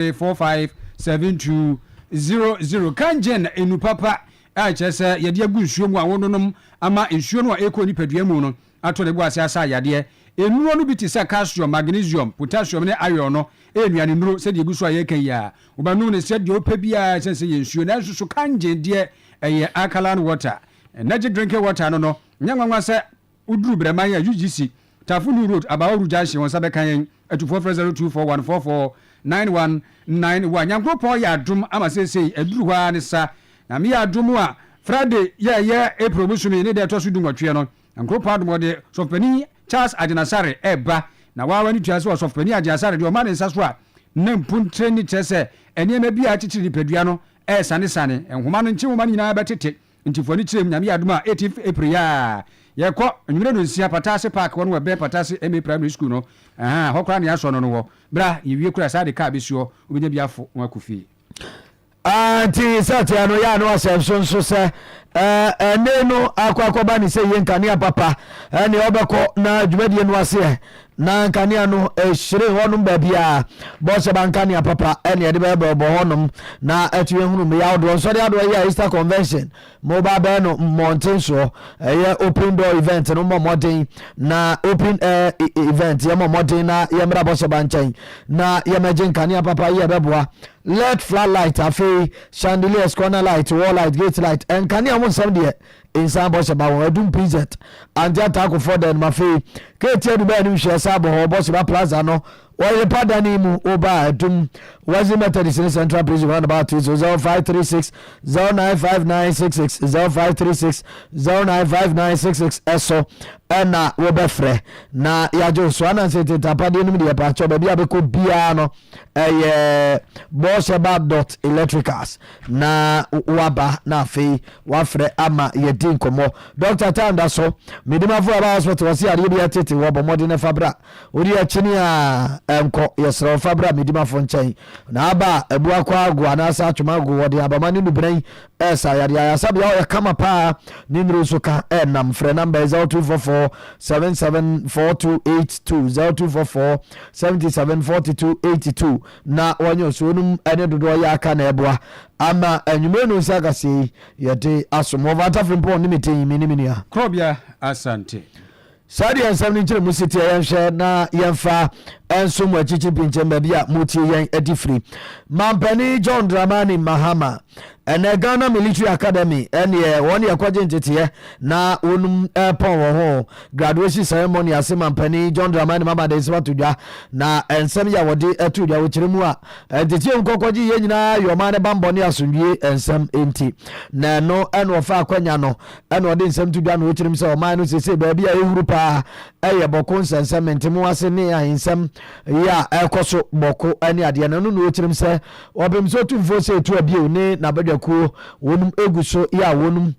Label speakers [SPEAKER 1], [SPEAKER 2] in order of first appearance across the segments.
[SPEAKER 1] 457200 kanjen enu papa a chese yede agu nsuo mu a wononom ama nsuo no a eko ni padua mu no ato de bo ase asa yade enuro no bi ti se calcium magnesium potassium ne iron no enuane nuro se de egu so aye kan ya obanu ne se de opa bia sense ye nsuo na nsusu kanjen de eye alkaline water energy drinking water no nyanwanwa se uduru breman ya UGC Tafunu Road Abaoru Junction won sabe kan yen atufo 0241449191 nyankopon ya adum ama sesei aduru hwa ne sa na me ya adum a Friday ye April busumi ne de to so dumotwe no nyankopon adum de sofani Charles Adenasare eba na wawa ni tuase sofani Adenasare de o ma ne nsaso a na mpuntre ni chese enema bia chichiri pedua no sane enhoma no nchimo ma nyina betete ntifoni chirem nyame ya adum a 8 April ya yeko nwure no nsia patase park won we be patase MA primary school no hokra ne aso no wo bra yiwie kura sa de ka besio obenya biafo won akufi
[SPEAKER 2] anti satia no ya no asem so se eneno akwakoba ni se yenkania papa ene obeko na dwumadie no ase na nkania no ehire honum ba bia bosse bankania papa ene ede be bo honum na atuye hunu me ya odo so de ado ya Easter convention mobile be no mountain so open door event no modern na open event ya modern na ya mra bosse banchen na ya majen kania papa ya beboa LED floodlight afi chandeliers corner light wall light gate light en kania mo some de insan boss ba won adum present and attack for them mafi ketie du ba ni hwe sabo ho boss ba plaza no Oyerepa dani mu oba adum wazi Methodist Central Prison round about 0536 095966 0536 095966 eso na wo befre na yajo so anansete tapade num de pa cho ba bia be ko bia no bosseba.electricals na waba na fe wafre ama yedin komo Dr. Tanda so medimafo aba hospital wasi ade bia tete wo bomode na fabra ori achini a enko yesro fabra medimafo nchen na aba ebu akwa agwa na asa atwuma go wode abamani nu bran esa yade ya sabia o kama pa ninru so ka nam frɛ number 0244 774282 0244 na wanyo so num ene dodo ya aka na eboa ama anwume no sagase yede asomo vata fimpo ni metin mini a
[SPEAKER 1] Krobea Asante
[SPEAKER 2] Sadi ansam ni nkyere musiti yenhwe na yemfa enso mu achichi pinche mbabi a mutie yen edifri Mampani John Dramani Mahama ene Ghana Military Academy ene won ye kwaje ntete na onum pon wo ho graduation ceremony ase Mampani John Dramani Mahama de sibatudwa na ensem ya wode atudwa wo kiremu a ntete nkokwaje ye nyina yoma ne bambone asundwie ensem enti na no ene ofa akwanya no ene ode ensem tudwa no wo kirem se o man no sese ba bia ehuru pa eye boko nsensem ntemu ase ne ahensem ya ekoso boko ani ade na no wo kirem se obemso tumfo se etu abie ne na badwakuo wonum eguso ya wonum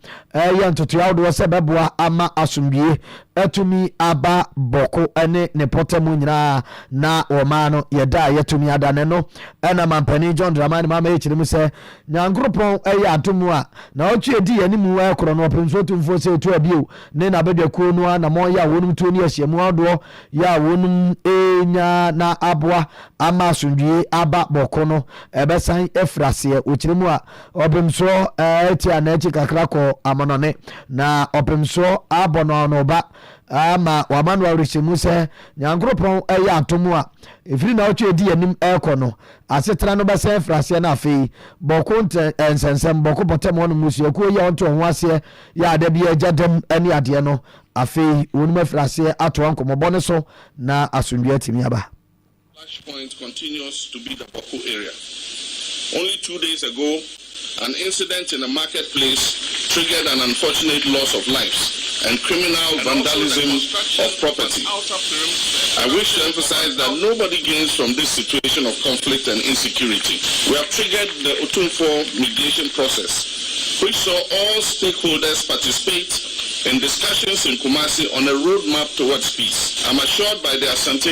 [SPEAKER 2] ya ntoto ya wo se beboa ama asumbie etumi aba boko ene ne potemu nyina na oma no yeda yetumi adane no ena Mampani John Dramani Mahama echiremu se nyankropon ya atomu a na otu edi yanimu ekoro no opemso tumfo se etu abie ne na badwakuo no na mo ya wonum tu ni ahiemu ado ya wonum enya na aboa ama asumbie aba boko no ebesan efrase ochiremu a opemso etia na echi kakra ko amonone na opemso abono no ba ama wamanu awrishemu se nyankropon ya atomu a efiri na otu edi yanim ekono asetra no bese frase na afi boko ensensem boko potemo no musuaku ya onto ho ase ya ade bia jadem ani ade no afi wonuma frase ato ankomobone so na asundua timi aba.
[SPEAKER 3] Flashpoint continues to be the Bawku area. Only 2 days ago, an incident in a marketplace triggered an unfortunate loss of lives and criminal vandalism of property. I wish to emphasize that nobody gains from this situation of conflict and insecurity. We have triggered the Otumfo mediation process, which saw all stakeholders participate in discussions in Kumasi on a roadmap towards peace. I'm assured by the Asante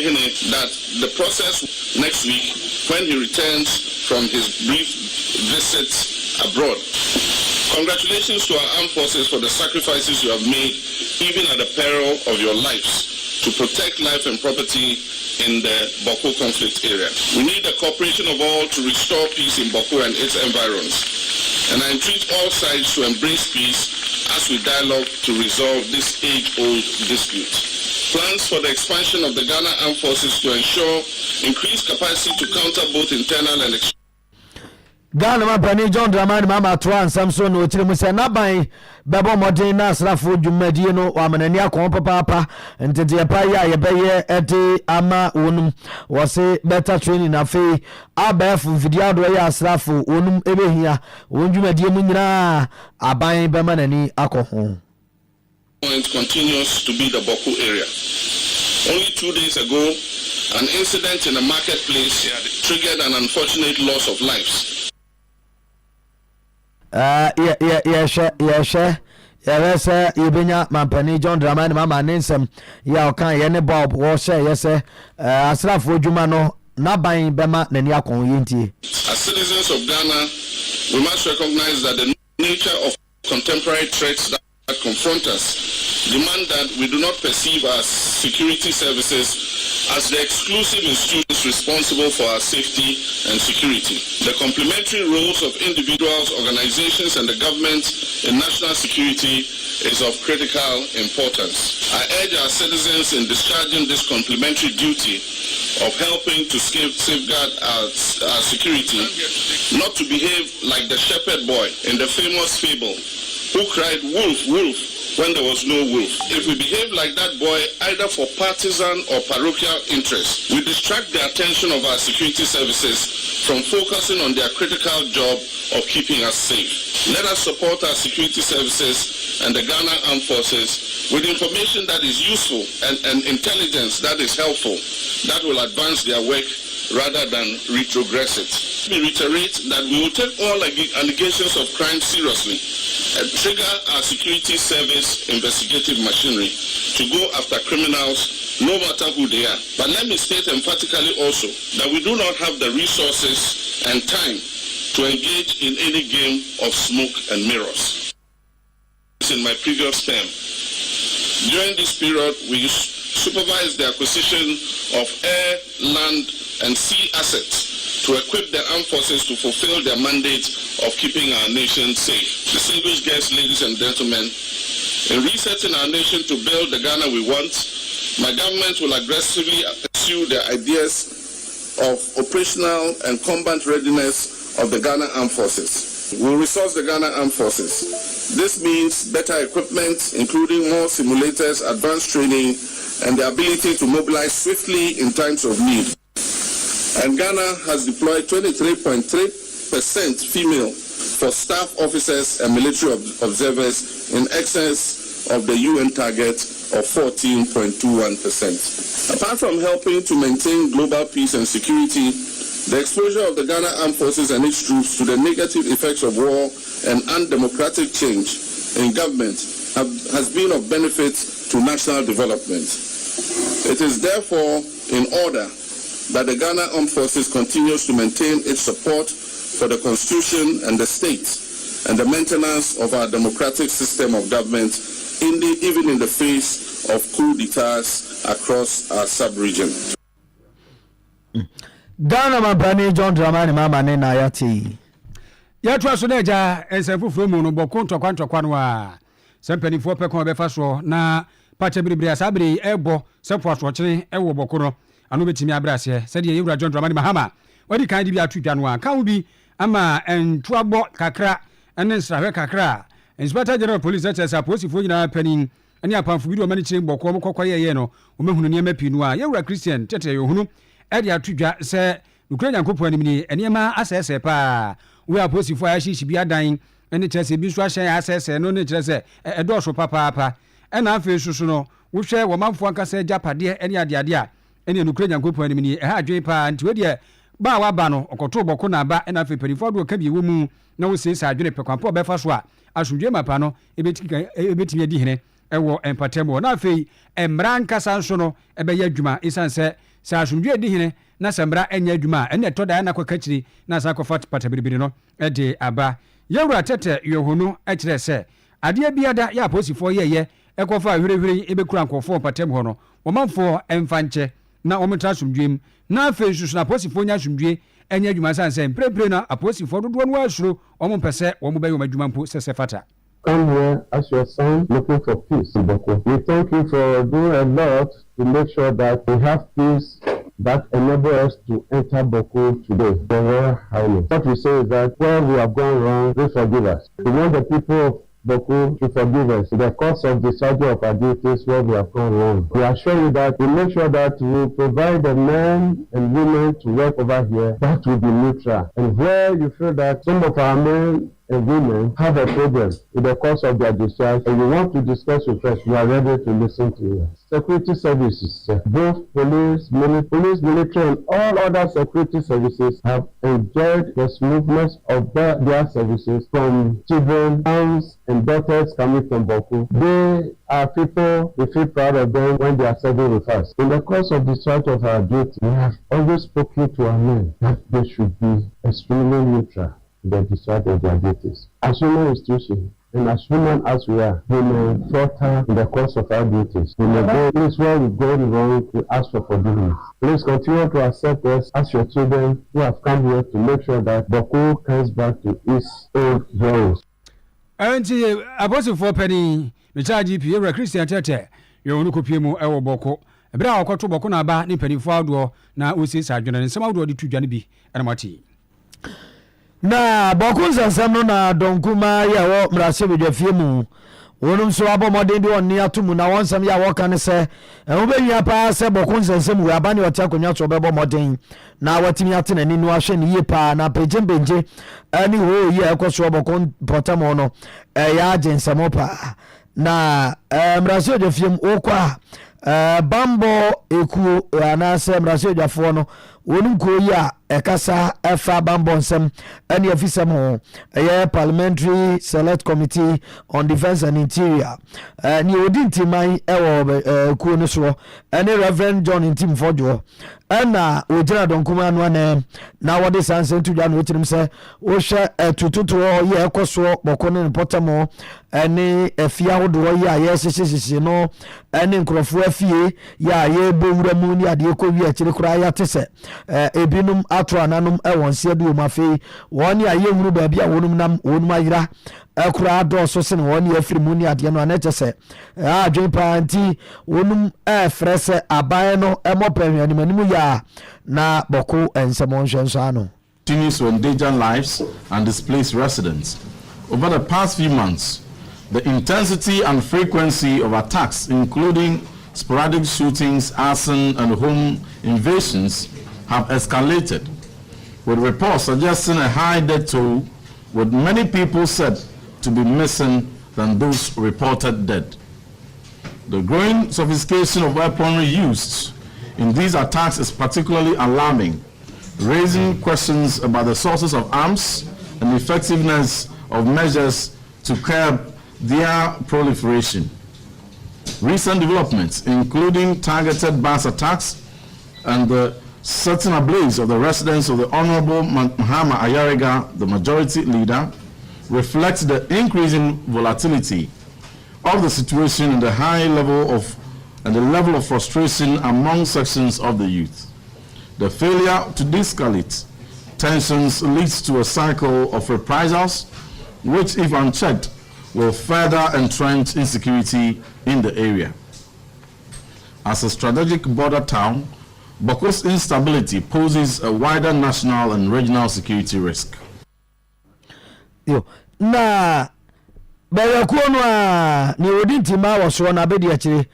[SPEAKER 3] that the process next week, when he returns from his brief visit abroad. Congratulations to our armed forces for the sacrifices you have made, even at the peril of your lives, to protect life and property in the Bawku conflict area. We need the cooperation of all to restore peace in Bawku and its environs. And I entreat all sides to embrace peace as we dialogue to resolve this age-old dispute. Plans for the expansion of the Ghana Armed Forces to ensure increased capacity to counter both internal and external.
[SPEAKER 2] Ghana Mapani John Dramani Mama Twan Samson no Chirimusa Nabai Babo Modena Srafu Jumedino Wamanania Kompa Papa and Tediapaya Yabeye Eti Ama Unum was a better training a fee Abef Vidiadoya Srafu Unum Ebehia Unjumediamina Abai Bamanani Alcohol.
[SPEAKER 3] Point continues to be the Bawku area. Only 2 days ago, an incident in a marketplace triggered an unfortunate loss of lives.
[SPEAKER 2] Yes, Ibina Mampani John Dramani Mama Ninsem Yaokan Yene Bob Washer, yes, Asraf Jumano, Nabai Bema Neniakon Yinti.
[SPEAKER 3] As citizens of Ghana, we must recognize that the nature of contemporary threats that confront us demand that we do not perceive our security services as the exclusive institutions responsible for our safety and security. The complementary roles of individuals, organizations, and the government in national security is of critical importance. I urge our citizens in discharging this complementary duty of helping to safeguard our security not to behave like the shepherd boy in the famous fable who cried, "Wolf, wolf," when there was no wolf. If we behave like that boy, either for partisan or parochial interest, we distract the attention of our security services from focusing on their critical job of keeping us safe. Let us support our security services and the Ghana Armed Forces with information that is useful and intelligence that is helpful, that will advance their work rather than retrogress it. We reiterate that we will take all allegations of crime seriously and trigger our security service investigative machinery to go after criminals no matter who they are. But let me state emphatically also that we do not have the resources and time to engage in any game of smoke and mirrors. In my previous term, during this period, we supervised the acquisition of air, land, and sea assets to equip the armed forces to fulfill their mandate of keeping our nation safe. Distinguished guests, ladies and gentlemen, in resetting our nation to build the Ghana we want, my government will aggressively pursue the ideas of operational and combat readiness of the Ghana Armed Forces. We will resource the Ghana Armed Forces. This means better equipment, including more simulators, advanced training, and the ability to mobilize swiftly in times of need. And Ghana has deployed 23.3% female for staff officers and military observers in excess of the UN target of 14.21%. Apart from helping to maintain global peace and security, the exposure of the Ghana Armed Forces and its troops to the negative effects of war and undemocratic change in government has been of benefit to national development. It is therefore in order that the Ghana Armed Forces continues to maintain its support for the Constitution and the state and the maintenance of our democratic system of government, even in the face of coup d'etats across our sub-region.
[SPEAKER 2] Ghana Mapani John Dramani Mama Nena Yati.
[SPEAKER 1] Yatwa so neja ensefu mu no boko ntokwa no a sempanifo pekon befa so na pacha biribiri asabiri ebo sepo so kire ewo boko no anu betimi abrase se de yewura John Dramani Mahama wadi kan di bi atudwa no a kan bi ama entuabo kakra ene nsrahwe kakra Inspector General Police HSA posifo nyina panin ene apamfo bi do mani kire boko mo kokoye no o mehunu ne mapinu a yewura Christian tete yohunu edi atudwa se nukura nyankopɔ animni enema asese pa we aposifo ahyishi bi adan ene kyerese bi so ahye asese no ne kyerese edɔso papa ena afi susu no wo hwɛ wo manfo ankasa japade ene adeade a ene nukura nyankopɔ animni ha adwen pa nti we de ba wa ba no okoto bɔko na ba ena afi perifo do ka bi wo mu na wo sesa adwene pekwanpo befa so a asundwe mapa no ebetimi adi hene ewo empatemo na afi emra nkasa nso no ebeye adwuma isanse sa asundwe adi hene na sambra enya adwuma ene to da na kwakachiri na sa kwafat patabiribiri no ede aba yewura tete yohunu ekire se ade biada ya posifo yeye ekofa hwerehwere ebekura nkofo patem ho no womanfo emfanche na omotra asomdwem na afi nsusu na aposifo nya asomdwe enya adwuma sanse mprepre na aposifo dodo no asuro omo mpese omo bayo adwuma mpo sese fata.
[SPEAKER 4] Come here as your son looking for peace in Bawku. We thank you for doing a lot to make sure that we have peace that enable us to enter Bawku today. The Royal Highness. What we say is that where we have gone wrong, please forgive us. We want the people of Bawku to forgive us because of the discharging of our duties where we have gone wrong. We assure you that we make sure that we provide the men and women to work over here that will be neutral. And where you feel that some of our men and women have a problem in the course of their discharge and you want to discuss with us, we are ready to listen to you. Security services, both police, military, and all other security services have enjoyed the smoothness of their services from children, sons, and daughters coming from Bawku. They are people, we feel proud of them when they are serving with us. In the course of discharge of our duty, we have always spoken to our men that they should be extremely neutral in the discharge of their duties. As human institutions, and as human as we are, we may falter in the course of our duties. We may go this where we go wrong, we ask for forgiveness. Please continue to accept us as your children who have come here to make sure that Bawku comes back to its old glories.
[SPEAKER 1] Anti apostle penny, me charge GP, every Christian church, you want to copy more our Bawku. Ebra akwato Bawku na ba ni penny for do na usi sajuna and some of the two janibi and mati.
[SPEAKER 2] Na Bawku nsɛm no na donkuma ya wo mrase bedwafie mu wonum so abomode de oni atomu na wonsɛm ya wo kan sɛ wo bewia pa sɛ Bawku nsɛm wo aba ne ɔte akonya so bɛbɔ moden na watimi ate nani no ahwɛ ne yie pa na pejembenje ani ho yi ekoso Bawku potamo no ya agensɛm pa na mrase bedwafie mu okwa bambo eku anase mrase bedwafo no wonum ko yi a ekasa efa bambo nsem ani afisem ho Parliamentary Select Committee on Defense and Interior ni odi ntiman ewo ku no so ani Reverend John Ntimfojo ana ojira donkuma no na wode sanse tudwa no tirim se wo hwe tututu ye ekoso Bawku ne potamo ani afia hodo ye aye sisisi no ani nkrofo afie ya ye bowura mu ni ade ko wi akire kura ya tese ebinum atro ananum ewonse adu mafe woni aye huru ba bia wonum nam wonum ayira akura do so se ne woni afiri mu ni ade no anache se adwen panti wonum frese aban no emopehwe ni manimu ya na Bawku ensemo nhwenso ano
[SPEAKER 5] continues to endanger lives and displace residents. Over the past few months, the intensity and frequency of attacks, including sporadic shootings, arson, and home invasions, have escalated, with reports suggesting a high death toll, with many people said to be missing than those reported dead. The growing sophistication of weaponry used in these attacks is particularly alarming, raising questions about the sources of arms and the effectiveness of measures to curb their proliferation. Recent developments, including targeted bus attacks and the setting ablaze of the residence of the Honorable Mahama Ayariga, the majority leader, reflects the increasing volatility of the situation and the level of frustration among sections of the youth. The failure to de-escalate tensions leads to a cycle of reprisals, which, if unchecked, will further entrench insecurity in the area. As a strategic border town, Bawku's instability poses a wider national and regional security risk.
[SPEAKER 2] Na Bawku no ni odinti ma woso na bedi akire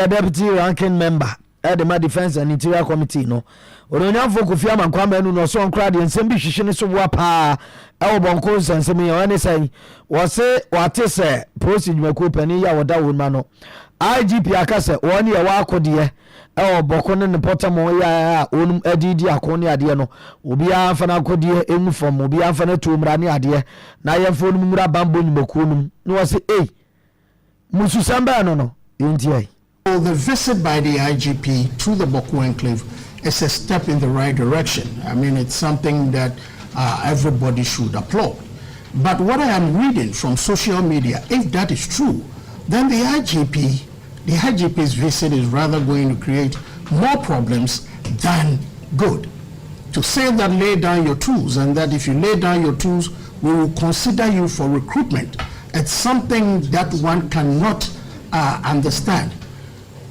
[SPEAKER 2] deputy ranking member the Defense and Interior Committee no Oronyafo Kofi Amankwa no so nkra de nsem bi hwehwe ne so boa pa e Bawku nsem ye wane sai wose wate se procedure ko pani ya woda wonma no IGP akase woni ye wa akode e Bawku ne potamo ya onum adidi akone ade no obi amfa na akode enu fom obi amfa na tumra ne ade na yemfo onum mura bambo nyumaku num no wose musu samba no ntie.
[SPEAKER 6] So the visit by the IGP to the Bawku enclave is a step in the right direction. I mean, it's something that everybody should applaud. But what I am reading from social media, if that is true, then the IGP's visit is rather going to create more problems than good. To say that lay down your tools, and that if you lay down your tools, we will consider you for recruitment. It's something that one cannot understand.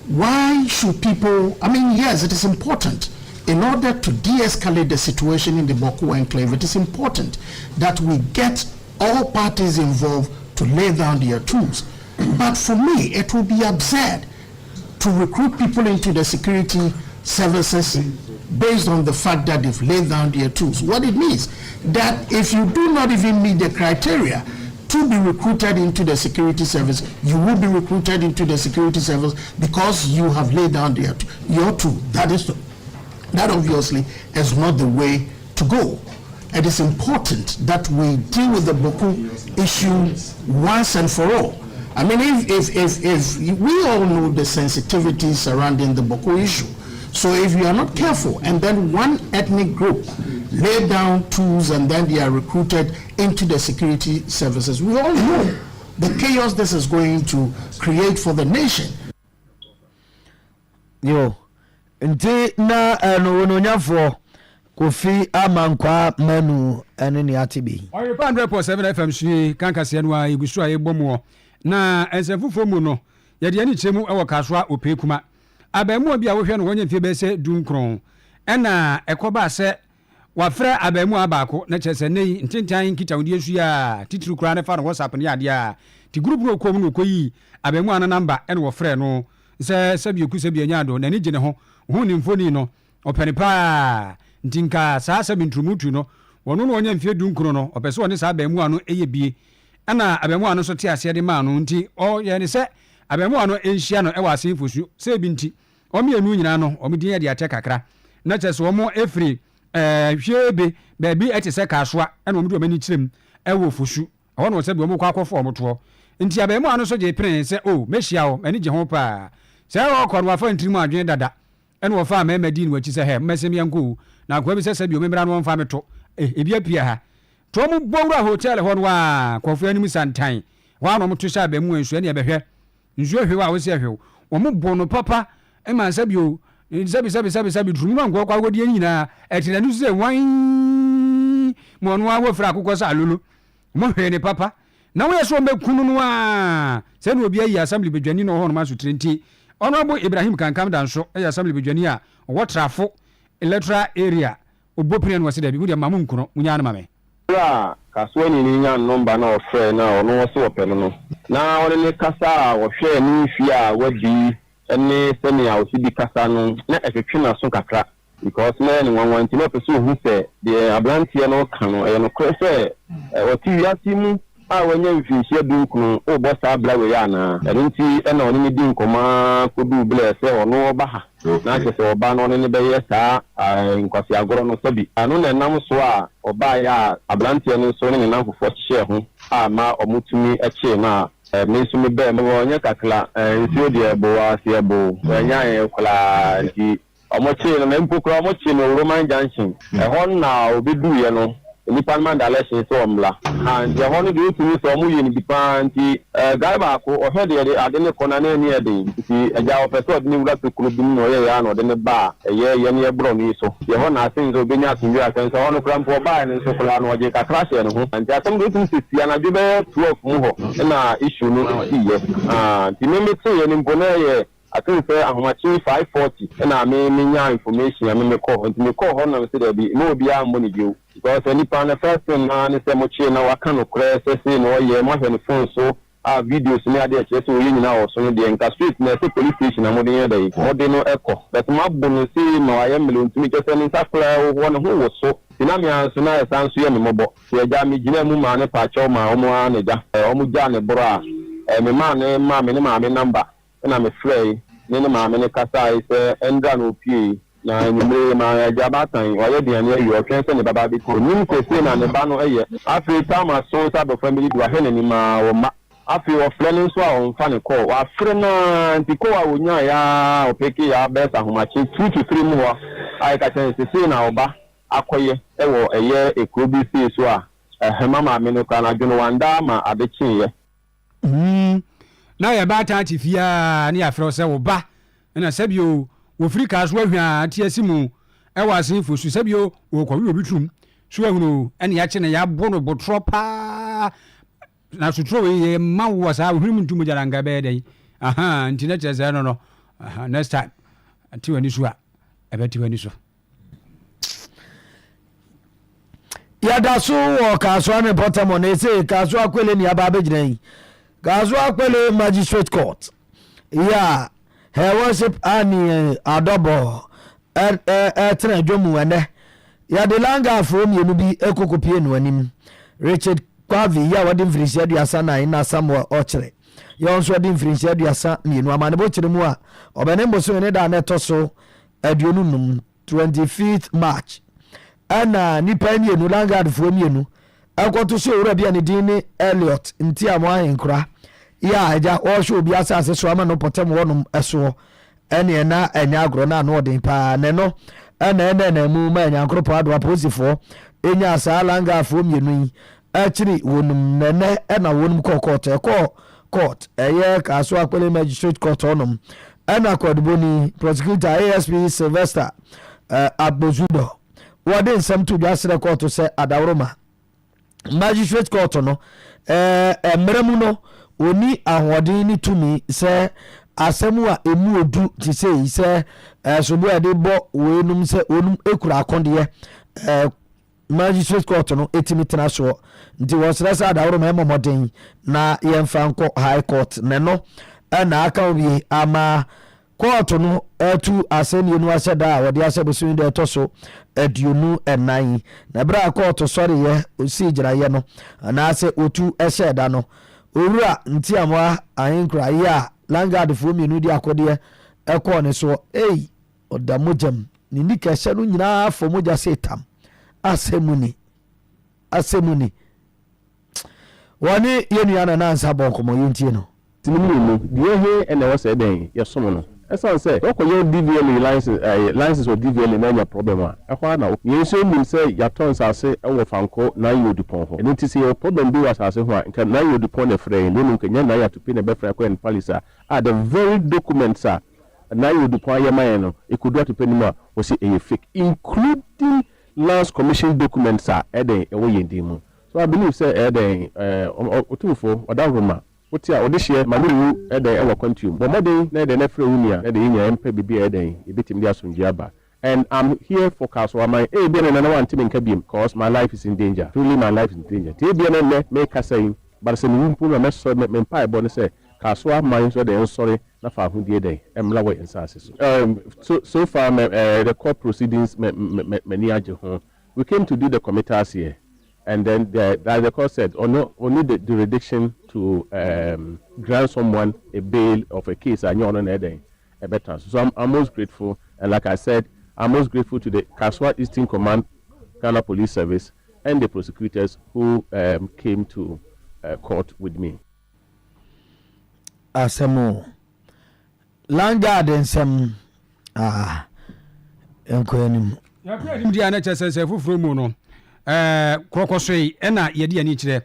[SPEAKER 6] Why should people, I mean, yes, it is important. In order to de-escalate the situation in the Bawku enclave, it is important that we get all parties involved to lay down their tools. But for me, it will be absurd to recruit people into the security services based on the fact that they've laid down their tools. What it means, that if you do not even meet the criteria to be recruited into the security service, you will be recruited into the security service because you have laid down your tool. That obviously is not the way to go. It is important that we deal with the Bawku issue once and for all. I mean, if we all know the sensitivities surrounding the Bawku issue, so if you are not careful and then one ethnic group lay down tools and then they are recruited into the security services, we all know the chaos this is going to create for the nation.
[SPEAKER 2] Yo, nti na no nyafo Kofi Amankwa Manu ene ni atibi.
[SPEAKER 1] Oyerepa 100.7 FM shi kankase no a igusu a yebomo na ensefufo mu no ye de ani chemu e wokaswa opekuma. Abamu bi a wo hwe no wonye mfie be se dunkron. Ena ekoba se wafre abamu abako na chese nei ntintan kita wodi asu ya titiri kura ne fa no WhatsApp ne ade a ti group no kom no koyi abamu ana number ene wo frɛ no se bi ku se bi anya do na ni gine ho ni mfoni no opene pa ntinka saa se bintrumutu no wono no wonye mfie dunkron no opese woni saa abamu ano eye bie ana abamu ano so te ase de ma no nti o ye ne se abamu ano enhia no e wa ase fosu se bi nti o mienu nyina no o midin ye de ate kakra na chese o mo efri hwebe baabi etese kasoa ena o mdu o mani kirem e wo fosu o no se bi o mo kwa akofo o moto nti abamu ano so je pren se o mehia o ani je ho pa se o kɔ no afa ntirimu adwen dada ena wo fa Mehmedi no wachi se he mesem yanko na kwa bi se bi o membra no mfa meto ebia pia ha to mo bowura hotel ho no wa kɔfo anim santan wa no mo to sha abamu ansu ene ebehwe nsu ahwe wa wo se ahwe wo mo bo no papa e man se bi o sabi drum no ngwa kwa godi nyina etina nu se wan mo no wa fra akokɔ sa alolo mo hwe ne papa na wo yeso mbekunu no a se no obi ayi assembly bedwani no ho no maso trenti Honorable Ibrahim Kankam danso e assembly bedwani a wo trafo electoral area obopire no wase da bi wo mamu nkuno munya na mame
[SPEAKER 7] la kaso ni nya number na ofre na ono wose openo no na woni ne kasa wo hwe ni fi a wadi ene sene a osibi kasa no na efetwe na so kakra because na ni wanwan ti no peso hu se de ablantie no kan no e no kro se o ti wiasi mu a wanya mfinhia dunkunu o bo sa bla we ya na enti na oni ni din koma kodu bla se ono ba ha na che se oba no ni be ye sa nkwasi agoro no sabi anu na nam so a oba ya ablantie no so ni na fofo hye ho a ma omutumi eche na me su me be mo nya kakla nsi de ebo asi ebo nya ye kula nti omoche no me mpokro omoche no Roman Junction hon na obedu ye no ni Parliament election so omla and the hon do to so mu ye ni bipanti guy ba ko o hede de ade ne kona na ni ede nti eja o peso de ni wura pekuru bi no ye ya no de ne ba ye ne ebro ni so ye hon na sin so benya tunju akan so hon kram po ba ne so kula no je ka crash ye no ho and atam do to sisi na ju be 12 mu ho na issue no ye ti me meto ye ni mbona ye I think say ahomachi 540 na me nya information me call nti me call hon na me say there be no be am money you because any pan first thing na ni say mo chi na waka no kre say no ye mo hwe ni phone so videos ni ade che so ye nyina wo so no de nka street na say police station na mo de dey mo de no echo but ma bu no say no aye mele ntimi che say ni sakra wo no ho wo so ina mi anso na esanso ye me mobo ye ja mi gina mu ma ne pa cho ma omo ane ja omo ja ne bro a me ma ne ma me number na me free ni ma me ne kasa ise endra no pie na nyimre ma jabatan oye de ane yo twense ne baba bi ko nim ko se na ne ba no eye afrika ma so sa do family do ahene ni ma wo ma afi o frene so a on fa ne ko wa frena nti ko wa wonya ya opeki ya besa homachi 2 to 3 mu ai ka chen se na oba akoye ewo eye ekrobi se so a hema ma me no kana dwono wanda ma abechi ye
[SPEAKER 1] na ya ba ta tifia ni afro se wo ba na sabio wo free cars wa hwa tiasimu e wa sen fo su sabio wo kwawe obi trum so ehunu ene ya che ne ya bo no botro pa na sutro ye ma wo sa hwim ntumu jaranga be dai aha nti na cheze no next time anti wani so a ebeti wani so
[SPEAKER 2] yada so wo kaso ne potamo ne say kaso akwele ni aba abegyina yi kaso akwele magistrate court ya her worship ani adobo tena dwomu ene ya de langa from yenu bi ekokopie no anim Richard Kwavi ya wadi mfirisi aduasa na ina Samuel Ochre ya onso wadi mfirisi aduasa mienu amane bo kire mu a obene mboso ne da na toso aduonu num 25th March ana nipa mienu langa from mienu akoto so owura bia ne din ni Elliot nti amwa henkura ya aja o hwe obi asase so ama no potem wonum eso ene na enya agro na no den pa ne no ene mu ma enya agro pa do aposifo enya asa langa afo mienu yi achiri wonum nene ena wonum court eye kaso akpele magistrate court onum ena kodboni prosecutor ASP Sylvester Abozudo wode nsem to biasere court se adawroma magistrate court no emremu no oni ahode ni tumi se asemu a emu odu ti sei se sobo ade bo wenum se onum ekura akonde magistrate court no etimi tena so nti wosresa adawro ma momoden na yemfa nko high court ne no na aka obi ama court no etu aseni enu aseda wode asebosu de toso aduonu enan na bra court sorry ye osi giraye no na ase otu eseda no owura nti amwa ahinkra ya langard fo mienu di akode ekọ ne so odamojam ni nikese no nyina fo moja setam asemuni wani yenu ana na ansa bon komo yuntie no
[SPEAKER 7] tinimu die he ene wo se den yesom no esan se okoye DVL license or DVL na nya problem a ekwa na yenso nim se yaton sase ewo fanko na yodupon ho eni ti se problem bi wasase ho a nka na yodupon na frɛ no nka nya na ya to pe na be frɛ ko en police a the very documents a na yodupon ayema no ekudu to pe ni ma wo se e fake including last commission documents are eden ewo yendimu so I believe say eden otufo odawroma wotia odihye maniwu eden ewo quantum but modern na eden efre unia eden nya empa bibi eden ebitim dia sunjia ba and I'm here for kaso am be na na want nka biem because my life is in danger truly my life is in danger te be na me kasa but say me mpu na me so me mpa ebo ne say kaso am so dey sorry na fa hu die dey emla we insase so far the court proceedings many age ho we came to do the committers here and then the court said only the jurisdiction to grant someone a bail of a case and you know a better so I'm most grateful and like I said I'm most grateful to the Kaswa Eastern Command Ghana Police Service and the prosecutors who came to court with me.
[SPEAKER 2] Asemo Langard ensem enkoyanim
[SPEAKER 1] ya kwa dim dia na chese fufuro mu no krokosoi ena yedi ani kire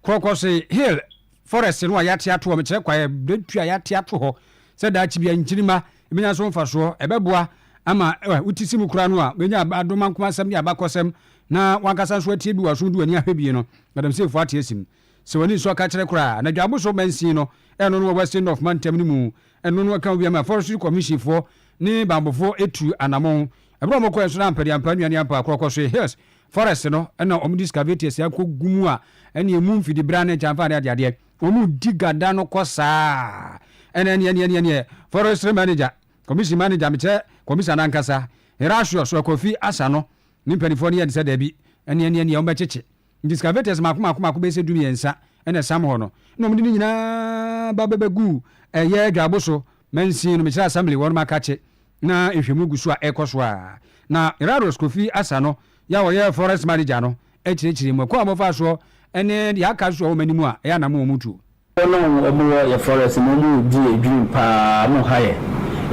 [SPEAKER 1] krokosoi hill forest no ayate ato me kire kwae betua ayate ato ho se da chi bia nkirima emenya so mfaso ebeboa ama utisi mu kura no a menya adoma nkoma asem ya bakosem na wankasa so atie bi waso du ani ahwebie no madam sefu atie sim se woni so ka kire kura na dwabo so mansi no eno no western of mantem ni mu eno no ka bia ma forestry commission fo ni bambofo etu anamon ebro mo ko enso na mpedi ampanwani ampa akrokosoi hills forest no ena omudi scavators ya kogumu a ene emu mfidi brane chamfa de ade omu digada no kosa ene forestry manager commission manager meche commission ankasa herasho so kofi asano ni penifo ne yede se da bi ene o mecheche discavators makoma ko be se dumi ensa ene sam ho no na omudi ni nyina babegu eye dwaboso mansi no meche assembly won makache na ehwemu gusu a ekoso a na Iraros Kofi Asano ya woye forest manager no echirechiri mu kwa mofa so ene ya kaso o manimu a ya na mo mutu
[SPEAKER 8] ono omo ya forest mo mu di edwin pa mo haye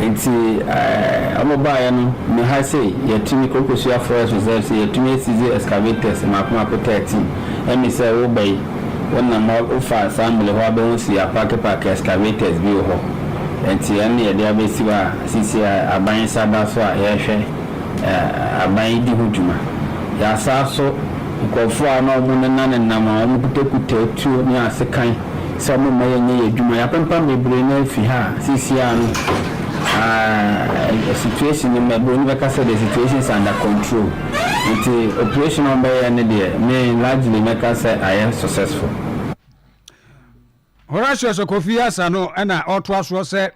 [SPEAKER 8] enti omo ba ya no me ha sei ya timi kokosu ya forest reserve ya timi size excavators makoma protect emi se wo bai wannan ma ufa samule ho abon si ya park excavators bi ho enti ene ye dia besiwa sisi aban sada so a ye hwe aban di huduma ya saso nkofo a no mu nenam a mu kutekuta tuo ni asekan so mo maye nye adwuma ya pempa mebre na fi ha sisi ano situation in my brain because the situation is under control. It's operational by any day. Me largely make us say I am successful.
[SPEAKER 1] Horatio Kofi Asano na otwa so say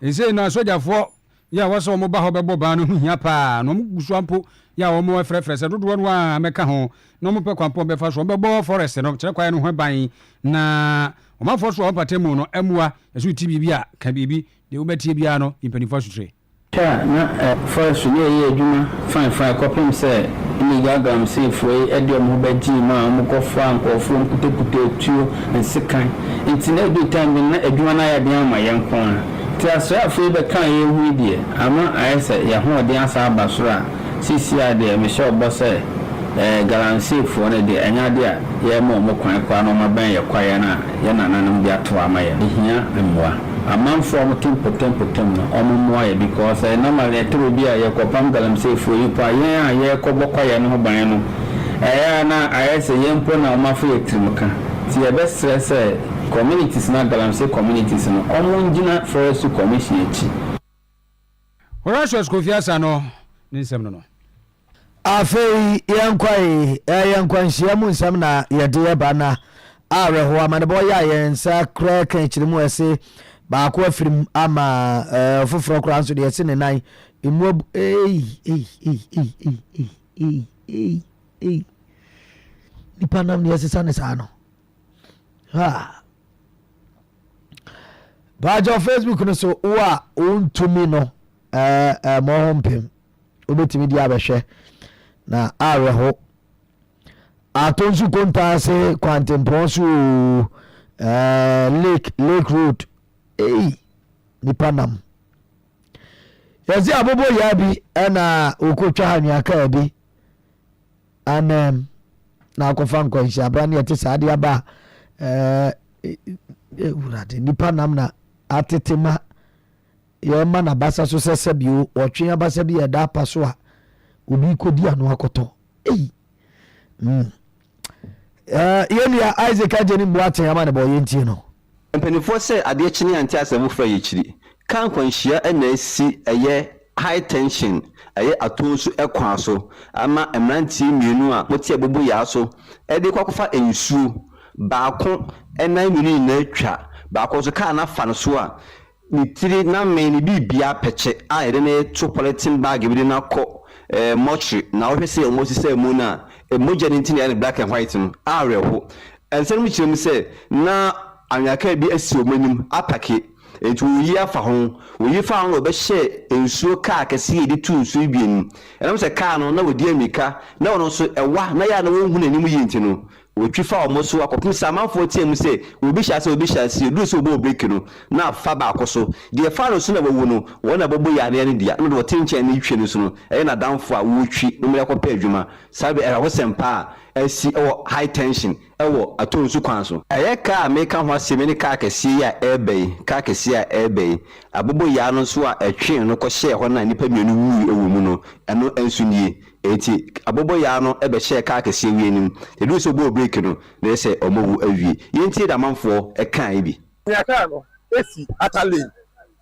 [SPEAKER 1] ise na soja fo ya waso mo ba ho bebo ba no hia pa no gusu ampo ya wo mo frefrese dodo no a meka ho no mo pe kwampo be fa so bebo forest no kire kwai no ho ban na o ma fo so opatemu no amua esu ti bibia ka bibi de ubeti bia no impanifo sutre
[SPEAKER 8] cha na first ne ye adwuma fine copy say ni gagam say foi edio mo baji ma mo kofo ankofo kutekuta tuo nsekan intine do time na adwuma na ya bia ma yenko a ti aso afo be kan ye hu die ama ayese ya ho de asa abasura sisi ade me sure bo say galansi fo ne de anya de a ye mo kwan kwa no ma ban ye kwaye na ye nananum bi ato ama ye hia emwa amanfo am tempotem no ommo aye because normally to be a yakopam galamsi fo yi pa ye a ye kobo kwaye no ban no na ayese ye mpo na omafo ye trimka ti ye be stress communities na galamsi communities no ommo ngina forest commission echi
[SPEAKER 1] Horatio Kofi Asano ni nsem no
[SPEAKER 2] afei yankwanhia mu nsam na yede yeba na areho amane boy ya yensa kra kan chirimu ese Bawku afirim ama ofoforo kra nso de yese ne nan emu ni panam ni yese sane sa no bajo Facebook no so wa ontumi no mo hompem obetimi dia behwe na areho atonsu kontase kwantemponsu lake road nipanam yazi abobo ya bi na okotwa hanwaka bi anem na akofa nkwanhyi abrane yete saade aba urade nipanam na atetema yema na basa so sesebio otwe abasa bi ya da paso a obi kodi anu akoto yenia Isaac ajeni mboate ama ne boye ntie no
[SPEAKER 9] mpanifo se ade chini anti asemu fra yechiri kan kwanhia na esi eye high tension eye atonsu ekwan so ama emranti mienu a motie abobo ya so ede kwakofa ensuo baako enan mienu na atwa baako so kan na fa no so a ni tiri na me ni bibia peche a ede na to polythene bag bi na ko mochi na wo hwese omo sise mu na emoja ni ntini ya black and white no areho ensem mu chirem se na anwaka bi asi omanim apake etu yi afa ho oyi fa ho be hye ensuo kaa kese edi tu nsuo bienu enam se kaa no na wodi amika na wono so ewa na ya na wonhu nanim yi nti no wotwi fa omo so akopim samanfo tie mu se obi hyase du so obo break no na fa ba akoso de fa no so na wawu no wona bobo yare ne dia no de wotenchen ne hwe no so no na danfo a wotwi no me yakopɛ adwuma sabe ho sempa esi high tension atonsu kwan so ka meka ho aseme ne ka kese ya ebe abobo ya no so a etwe no ko hye ho na nipa mienu wu ewu mu no eno ensu nie eti abobo ya no ebe hye ka kese wie nim edu so bo break no na se omowu awie yenti da manfo kan ibi
[SPEAKER 10] ya ka no esi atale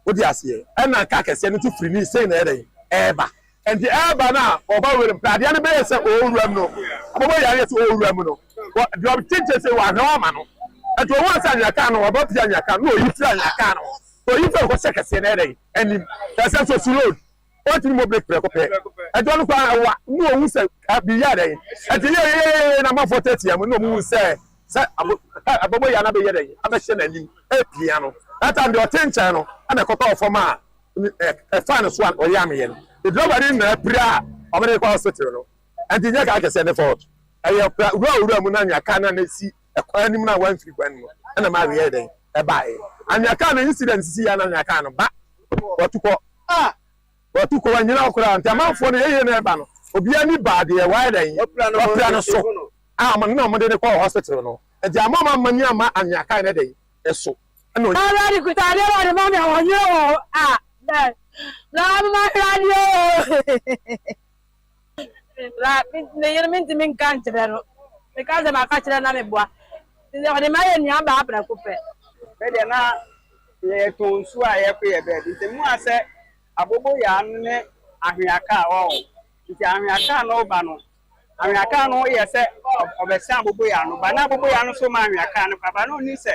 [SPEAKER 10] odi ase na ka kese no to free ni say na eba and the eba na oba were mpade na be say owuram no abobo ya yes owuram no the objective say wa no ma no and to one say anyaka no oba pia anyaka no oyi tira anyaka no so you feel ko se kese na and the so road what you mo break preko pe and to kwa wa no owu say bi ya dey and ye na ma 40 am no mu say abobo ya na be ye dey abehye na nim pia no that time the attention no na ko to form a fan so an oyame ye no the driver in na pra omere kwa hospital no and the nyaka ka say the fault aye ura mu na nyaka na si ekwan nim na wan free kwan mu na ma we dey e bae anyaka na incident si ya na nyaka no ba watuko wanyina okura nti amanfo no yeye na eba no obi ani ba de e why dey opra no so man na mo de kwa hospital no e di amama mani ama anyaka na dey eso no
[SPEAKER 11] already could I never remember on you my radio la minti min can't because my catcher na me boa the my nyamba abra kupe
[SPEAKER 12] be na ye to nsu a ye pe be di mu ase abobo ya ne ahwiaka o ti ahwiaka no ba no ahwiaka no ye se obesa abobo ya no ba na abobo ya no so ma ahwiaka no ba no ni se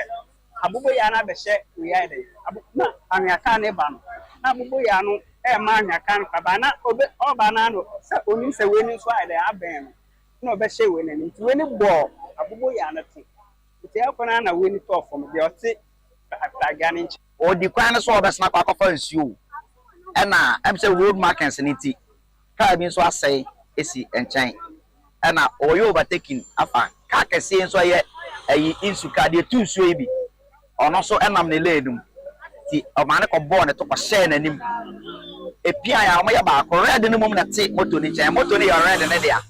[SPEAKER 12] abobo ya na be hye we ya de na ahwiaka ne ba no na abobo ya no e ma ahwiaka no ba na oba na no se oni se we ni so a de aben no be hye we ni ti we ni bo abobo ya na ti ti akona na we ni to from de o ti agani
[SPEAKER 13] o di kwan so obesna kwa kofa nsuo ena em say road markings ni ti car bi so asai esi enchan ena oyo overtaking afa car kese so ye ayi insuka de tu nsuo yi bi ono so enam ne ledum ti o mane ko bo ne to ko share nanim epia ya mo ya ba ko red ni mum na ti moto ni chen moto ni ya red ne dia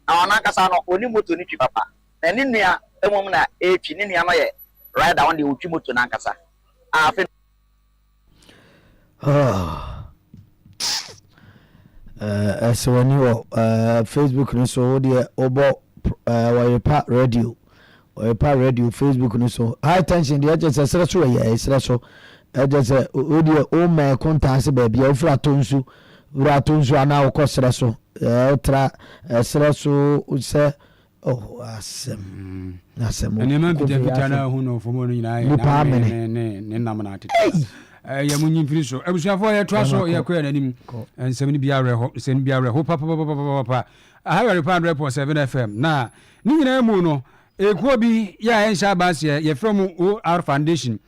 [SPEAKER 13] na ona kasa no oni moto ni twi papa na ni nua emum na etwi ni nua no ye rider on the utwi moto na kasa afi
[SPEAKER 2] so when you Facebook no so the obo Oyerepa Radio Facebook no so high tension the just say so yeah say so just audio o me contact baby ofra tonsu ana o so tra say so say oh asem
[SPEAKER 1] ene man pita na hu no fomo no nyina ne nam na atete ya munyi mfiri so abusuafo ya toa so ya koya nanim nsem ni bia re ho papa Oyerepa 100.7 FM na ni nyina mu no ekuo bi ya ensha base ye from OR Foundation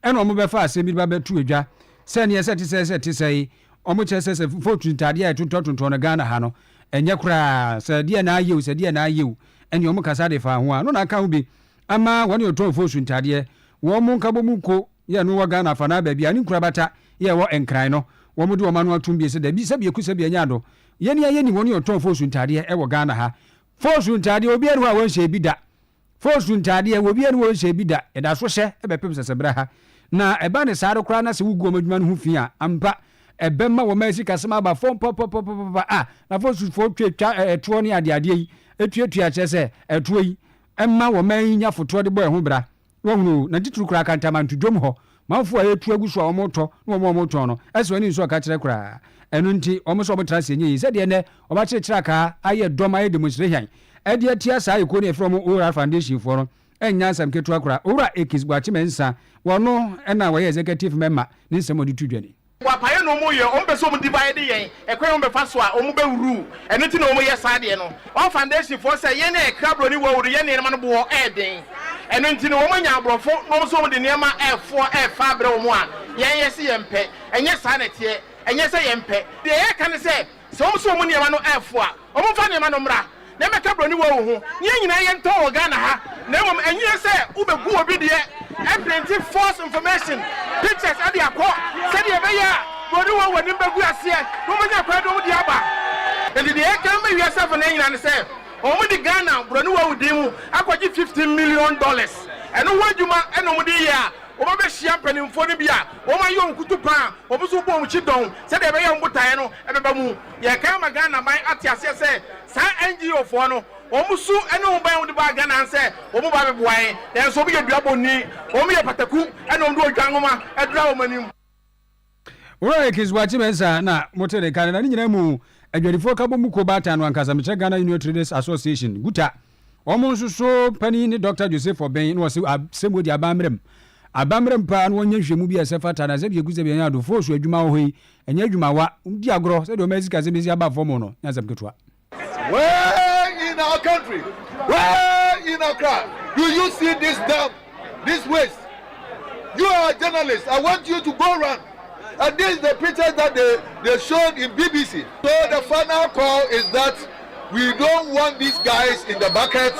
[SPEAKER 1] eno mo be fa asem bi ba betu edwa se ne se ti se omo chese fortune tade ya tonton no Ghana ha no enye kura se dia na ayewu eni omo kasa de fa ho a no na ka ho bi ama woni oton fortune tade wo mo nka bo mu ko ye no wa Ghana fa na ba bia ni kura bata ye wo enkran no wo mo de wo manu atum bi se da bi se bi ekusa bi anya do ye ni woni oton fortune tade e wo Ghana ha fortune tade obi enu a won hye bi da fortune tade obi enu won hye bi da e da so hye e be pem sesebra ha na e ba ne saaro kura na se wugu omadwuma no ho fi a ampa ebemma wo ma sika sema ba fom pop na fortune fo twa etuo ne ade yi etuatua chese etuo yi emma wo ma nya foto de boy ho bra wo hunu na tituru kura kantama ntudom ho manfo a etu aguso a wo moto no wo moto no eso ni nso ka kire kura enu nti wo so obotra se nyi se de ne oba kire ka aye dom aye demonstration e de atia sa iko ne from OR Foundation for no enya sam ketu akura ora ekis gwachi mensa wono na wo executive member ni nsemo di tudwani
[SPEAKER 10] wapaye no mo ye o mbe so mo divide yen ekwe o mbe fa so a o mo be wuru eno ti na o mo ye sade no o Foundation for say ye na ekrabro ni wo wuru ye ne man bo e den eno ti na o mo nya abrofo no so mo de niema e4 e5 abre o mo a yen ye se ye mpe enye sa na tie enye se ye mpe de ye kan se so mo niema no e4 a o mo fa niema no mra na me kabro ni wo ho ye nyina ye nto o Ghana ha na mo enye se ubegu obi de and plenty false information pictures ade akọ said ye be ya bodi wo wani begu ase no mo nya kwado mo di aba and the e kan me yourself na nyina ne say o mo di Ghana bro ni wo di mu akwaji $15 million and wo adwuma eno mo di ya o ba be hia panimfo ni bia o ma yo nkutu pa o bu so bo mo chi don said ye be ya mbotae no e be ba mu ye kan ma Ghana ban ate ase say sa NGO fo no omusu ene wo ban wo de ba Ghana nse wo mo ba be boan den so bi ye dua bonni wo mo ye pataku ene wo do odwanwoma edura wo manim
[SPEAKER 1] ora ekizwachi mensa na motere kan na nyina mu adwadifo ka bo mu ko bata no ankasa me Ghana Union Traders Association guta omo nsuso pani ni Dr. Joseph Oben no se semodi abamrem pa no wonya hwemu bi esefata na se bi eguze bi anya do fo so adwuma wo yi enya adwuma wa di agro se do mazika se mezi aba fomo no nya sem ketua
[SPEAKER 14] in our country, where in Accra, do you see this dam, this waste? You are a journalist. I want you to go around. And this is the picture that they showed in BBC. So the final call is that we don't want these guys in the bucket.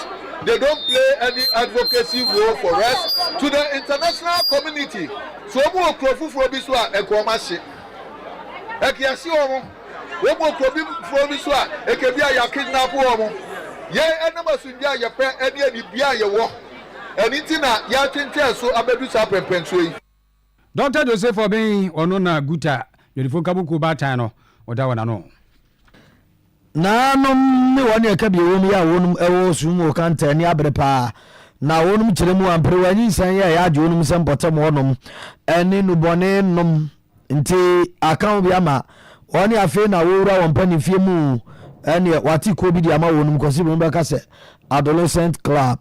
[SPEAKER 14] They don't play any advocacy role for us. To the international community, so we will close for Biswa and Kwamashi. Ekiasi omo, we will close for Biswa. Ekebia ya kidnap omo. Ye enema sunja ya pe eni bia ye wo. Eni ti na ya twente so abedu sa pempenso yi.
[SPEAKER 1] Dr. Joseph Obin onona guta yelifo kabuku batan no oda wana no
[SPEAKER 2] nanom ne woni aka bi wonu ya wonum ewo sumu kanta ni abrepa na wonum kyeremu ampere wani san ya adwe wonum san botam wonum eni nubone nom nti akan bi ama woni afi na wowura won pani fie mu eni wati ko bi di ama wonum kosi bi mbeka se adolescent club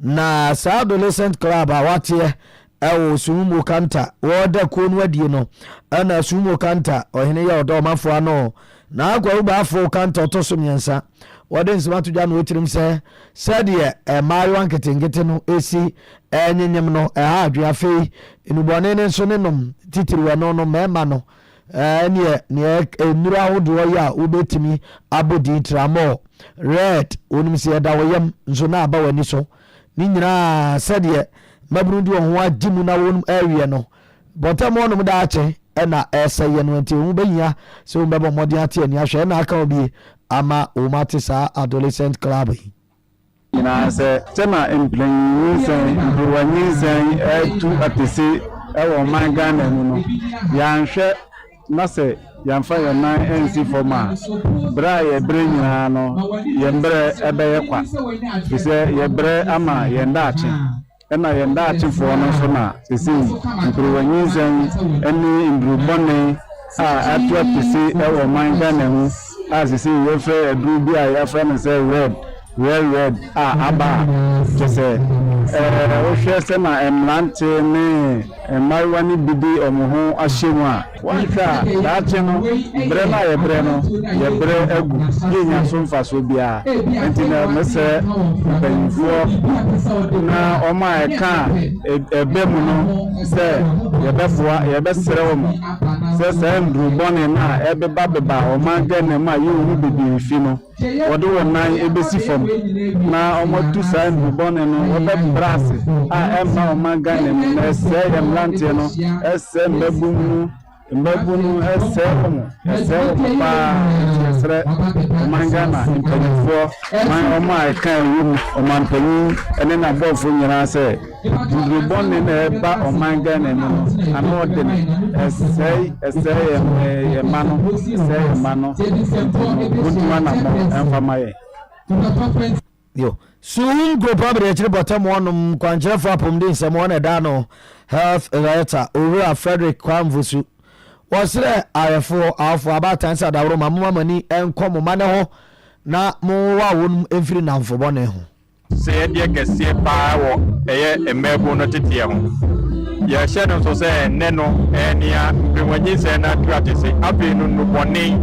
[SPEAKER 2] na sa adolescent club awate ewo sumu kanta woda ko nu adie no ana sumu kanta ohene ya odo mafo ano na akwa uba afo kanta otoso miensa wode nsima to dwa no otirim se sade mayo anketengete no esi enyenyem no ha adwe afei enubone ne nso ne nom titiriwe no no mema no ne enura hodo ya ubetimi abodi tramo red onum se da woyam nso na aba wani so ni nyina sade mabrundi ho agimu na wonum area no botam wonum da ache ena eseye no nti hu behia se hu bebo modi ate ani ahwe na aka obi ama o mate sa adolescent club
[SPEAKER 15] ina se tema employee sen ruwanyi sen etu atese ewo manga na mu no yanhwe na se yamfa yo nan ensi forma bra ye bre nyina no ye mbre ebeye kwa se ye bre ama ye ndache ena ye ndache fo no so na sisi ruwanyi sen eni ndrubone atu atese ewo manga na mu sisi ye fe edu bi a ya fa na se red aba just o hwe se na emlante ne emaiwani bidi omoho ahyemu a wanka daache no bre na ye bre no ye bre agu yenya so mfa so bia enti na mese benfo na oma eka ebe mu no se ye befoa ye besere wo mo se ndru bone na ebe babeba o manga ne ma ye hu bidi fi no wodo wonan ebesi fam na omotu sa ndru bone no obe brase emma o manga ne na se ye mlante no ese mbebunu ese pa esre manga na impanyfo man o ma kan wu o man panyi ene na bofo nyina se ndru bone na eba o manga ne no ano de ese ye mano guduma na mo enfamaye
[SPEAKER 2] yo soon go probably actually bottom one kwanjira for apomde nsem one da no health writer Owura Frederick Kwamvusu wasre ayefo afo abatan sa dawro mamma mani enkom mane ho na mo wa won emfiri na mfo bone ho
[SPEAKER 16] se de kese pa wo eye emebo no tete ho ya hye no so se ne no enia mpenwanyi se na tuatese afi no no bone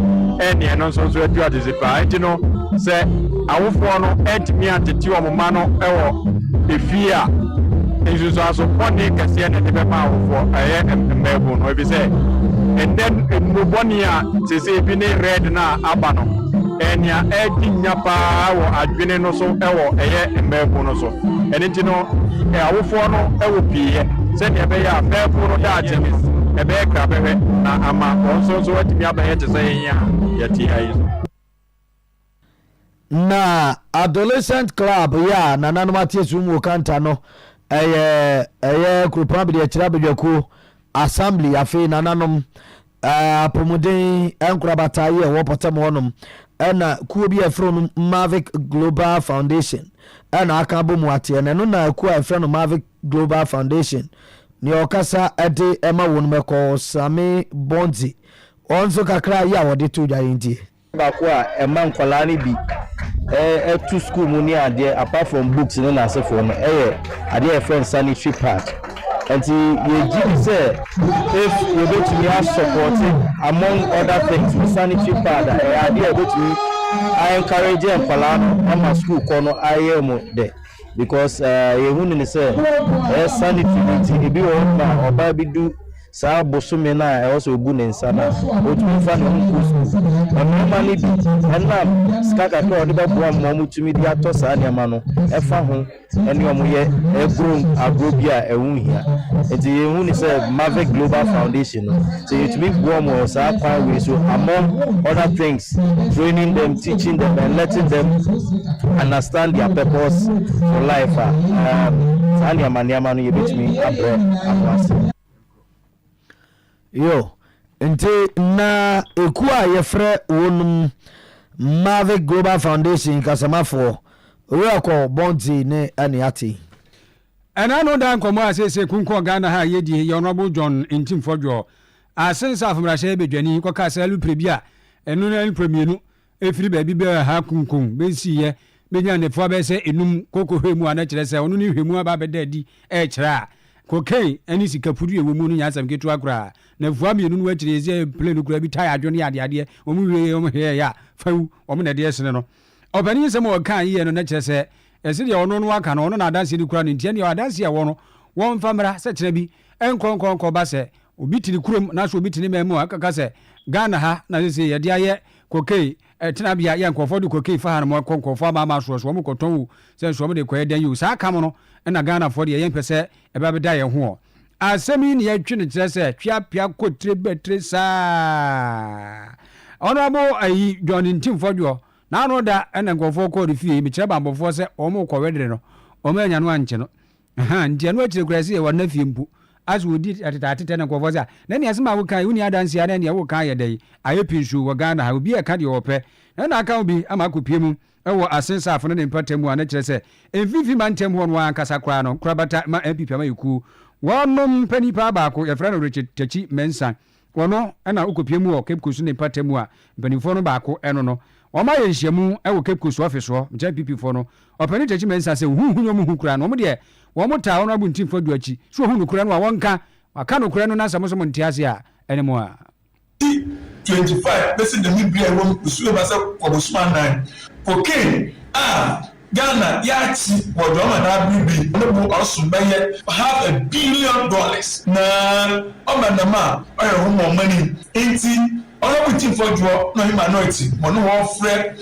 [SPEAKER 16] enia no so so tuatese pa enti no se awofo no etimi atete wo mama no ewo efia ensuso aso bone kese ne de be ma awofo eye emebo no ebi se and then Mubonia says bi ne red na abano enya etinya pa wo adwene no so ewo eye emebo no so enti no awofo no ewo pie se ne be ya mebo no da achemis ebe kra bebe na ama onso so watimi abaye te say ya yati ayi
[SPEAKER 2] na adolescent club ya na nanomati sumu kanta no eye krupa bi de kira bedwako assembly afi nananom promoting enkrabata ye wo potem wonum ena kuo bi afro Mavic Global Foundation ena akabo mu ate ena no na kuo afro Mavic Global Foundation ni okasa ede ema wonum ko Sami Bonzi onzo kakra ya wode to dwa yintie
[SPEAKER 17] ba ko a ema nkwala ni bi to school mu ni ade apart from books no na asefo no ade friend sanitary pad. And you say if you go to me as supporting among other things with sanitary pad, I encourage them on my school corner I am there because you wouldn't say sanitary if you or baby do sa bosume na also good in sana otu fa no nkusu amani bi enam skaka to odi ba bo amu tumi di ato sa ne ma no efa ho eni omo ye egro agrobia ehun hia enti ehun ni say Mavic Global Foundation so you to be bo mo sa kwa we so among other things training them, teaching them and letting them understand their purpose for life sani amani amanu ye betimi abre amwase
[SPEAKER 2] yo nti na eku a yefrɛ wonum Mavic Global Foundation kasamafo Oyako Bonti ne aniati
[SPEAKER 1] ɛna no da nkɔmɔ a sese kunkɔ Ghana ha yedi Honorable John Ntimfodwo asensa afumrahye bedwani kɔka sɛ lupre bi a ɛno na premienu efiri baabi bɛ ha kunkun besi ye benya ne fo bɛ sɛ enum koko hwemu ana kyerɛ sɛ ɔno ne hwemu aba bɛda di kyerɛ a cocaine ani sikapuru ewo mu no nya asɛm ketu akora na fua mienu no akyerɛ sɛ plane kura bi tire adwo ne ade ɔmo wie ɔmo hɛ ya fawu ɔmo na de esene no ɔbani sɛm ɔka yie no na kyerɛ sɛ ɛsi deɛ ɔno no aka no ɔno na adanse di kura no ntia ne adanse a wɔ no wɔn famra sɛ kyerɛ bi ɛnkɔnkɔnkɔ ba sɛ obi tiri kurom na so obi tiri mɛmu akaka sɛ Ghana ha na sɛ yɛde ayɛ cocaine tena bia yɛ nkɔfɔ de cocaine fa han mo nkɔfɔ ama so so mo kɔtɔn wo sɛ so mo de kɔyɛ dan yi saa kam no na Ghana fɔ de yɛn pɛ sɛ ɛba bɛda yɛn ho asɛm yi ne yɛtwe ne kyerɛ sɛ twapia kɔtire bɛtire saa Honorable ayi John Ntimfodwo na no da ɛna nkɔfɔ kɔ de fie me kyerɛ bambɔfɔ sɛ ɔmo kɔwɛdere no ɔmo anya no ankyɛ no ntia no akyire kura sɛ wɔ na fie mpu as we did atete na nkɔfɔ sɛ na ne asɛm a wo kan woni adanse ya na ne wo kan yɛ dɛ ayɛ pinsu wɔ Ghana ha obi ɛka de wɔpɛ na aka obi ama akopie mu ɛwɔ asensa afo ne mpatam a na kyerɛ sɛ emfifi mantem ho no ankasa kora no krabata ma MPP ma yiku wɔnom panipa baako yɛfrɛ no Richard Tachi Mensa wɔno ɛna okopie mu wɔ Cape Coast ne mpatam a mpanimfo no baako ɛno no ɔma yɛ nhyiamu ɛwɔ Cape Coast office hɔ mkyɛ MPP fo no ɔpani Tachi Mensa sɛ huhunyo mu hu kura no ɔmo deɛ wɔn ta wɔn abu Ntimfodwo akyi so hu no kura no a wɔnka aka no kura no na sɛmo sɛmo ntiase a ɛne mo a
[SPEAKER 18] 25 bɛsɛ de mi bia wɔn usuo ba sɛ kɔbosoma 9 cocaine Ghana yachi wodoma na bibi no bu osun bɛyɛ $500 billion na ɔmanama ɔyɛ homo money enti ɔlɔbu Ntimfodwo no minority mo no wɔfrɛ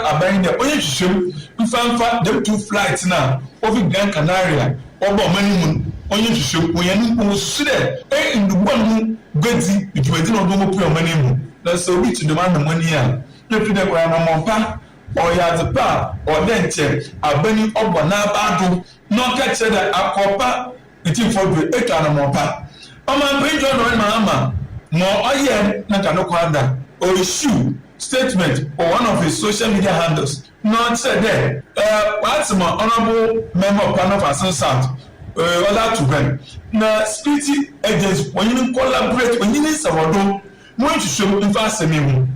[SPEAKER 18] aban dɛ ɔyɛ hwehwem mfanfa dem two flights na ofi Gran Canaria ɔbɔ mani mu ɔyɛ hwehwem ɔyɛ no su dɛ ndubɔ no gwedi bitwedi no do mo pɛ mani mu na so bi to demand money a na fi dɛ kwa na mompa Oyerepa Odente abani ọgbọ na abado na ọka kyerɛ dɛ akɔpa Ntimfodwo etwa na mɔpa ɔman pɛnjɔ na ɔyɛ mahama ma ɔyɛ na ka no kwanda or issue statement for one of his social media handles na ɔkyerɛ dɛ watima honorable member of Parliament of South Ola Tuben na security agents wɔnyini collaborate wɔnyini sawado mo nhwehwɛ mfa asɛm mu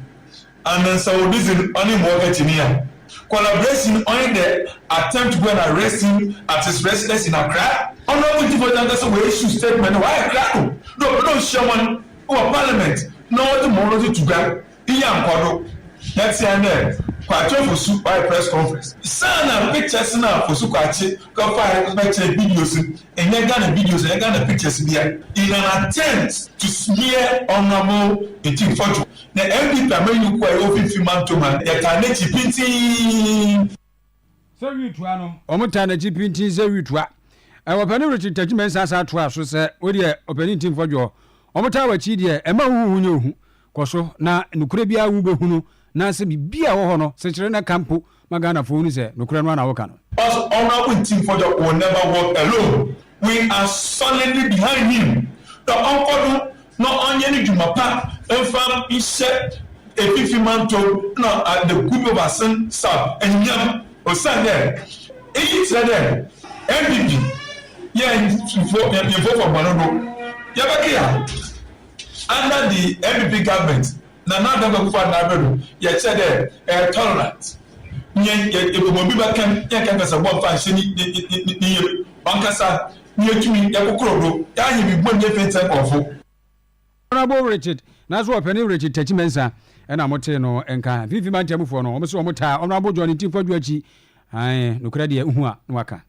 [SPEAKER 18] and then so this is only more Virginia collaboration on the attempt to go and arrest him at his residence in Accra. Honorable Ntimfodwo that's a way issue statement. Why Accra? No show one or Parliament. No tomorrow to go. Iyan Kodo. That's the end. Kwacho for soup by press conference. Sana pictures now for Sukwachi. Go fire videos and you got videos and you got pictures here in an attempt to smear Honorable Ntimfodwo. Na MPP amenu kwa ofifi mantoma ya kanechi pinti
[SPEAKER 1] so witua no omuta na chi pinti se witua opani Richard Tachi Mensa sa to aso se odi opani Ntimfodwo omuta wa chi de ema huhunyo hu koso na nukure bia wu behunu na se bibia wo ho no se kire na kampo magana fo ni se nukure no na wo ka no
[SPEAKER 18] also Honorable Ntimfodwo will never walk alone. We are solidly behind him. The uncle no onye ni jumapa enfam ise efifi manto no at the group of asen sub enyam osan there eyi tire there MPP info for Banodo yabakia under the MPP government na go for na bedo ye said there tolerant nye ebomo bi ba kan kasa bo fa hye ni bankasa ni etumi yakokorodo ya nye bi bo nye fenta kofo
[SPEAKER 1] Honorable Richard na so opani Richard Tachi Mensa na mote no enka fifi mantemfo no omo so omo ta Honorable John Ntimfodwo achi nokura de hu a no waka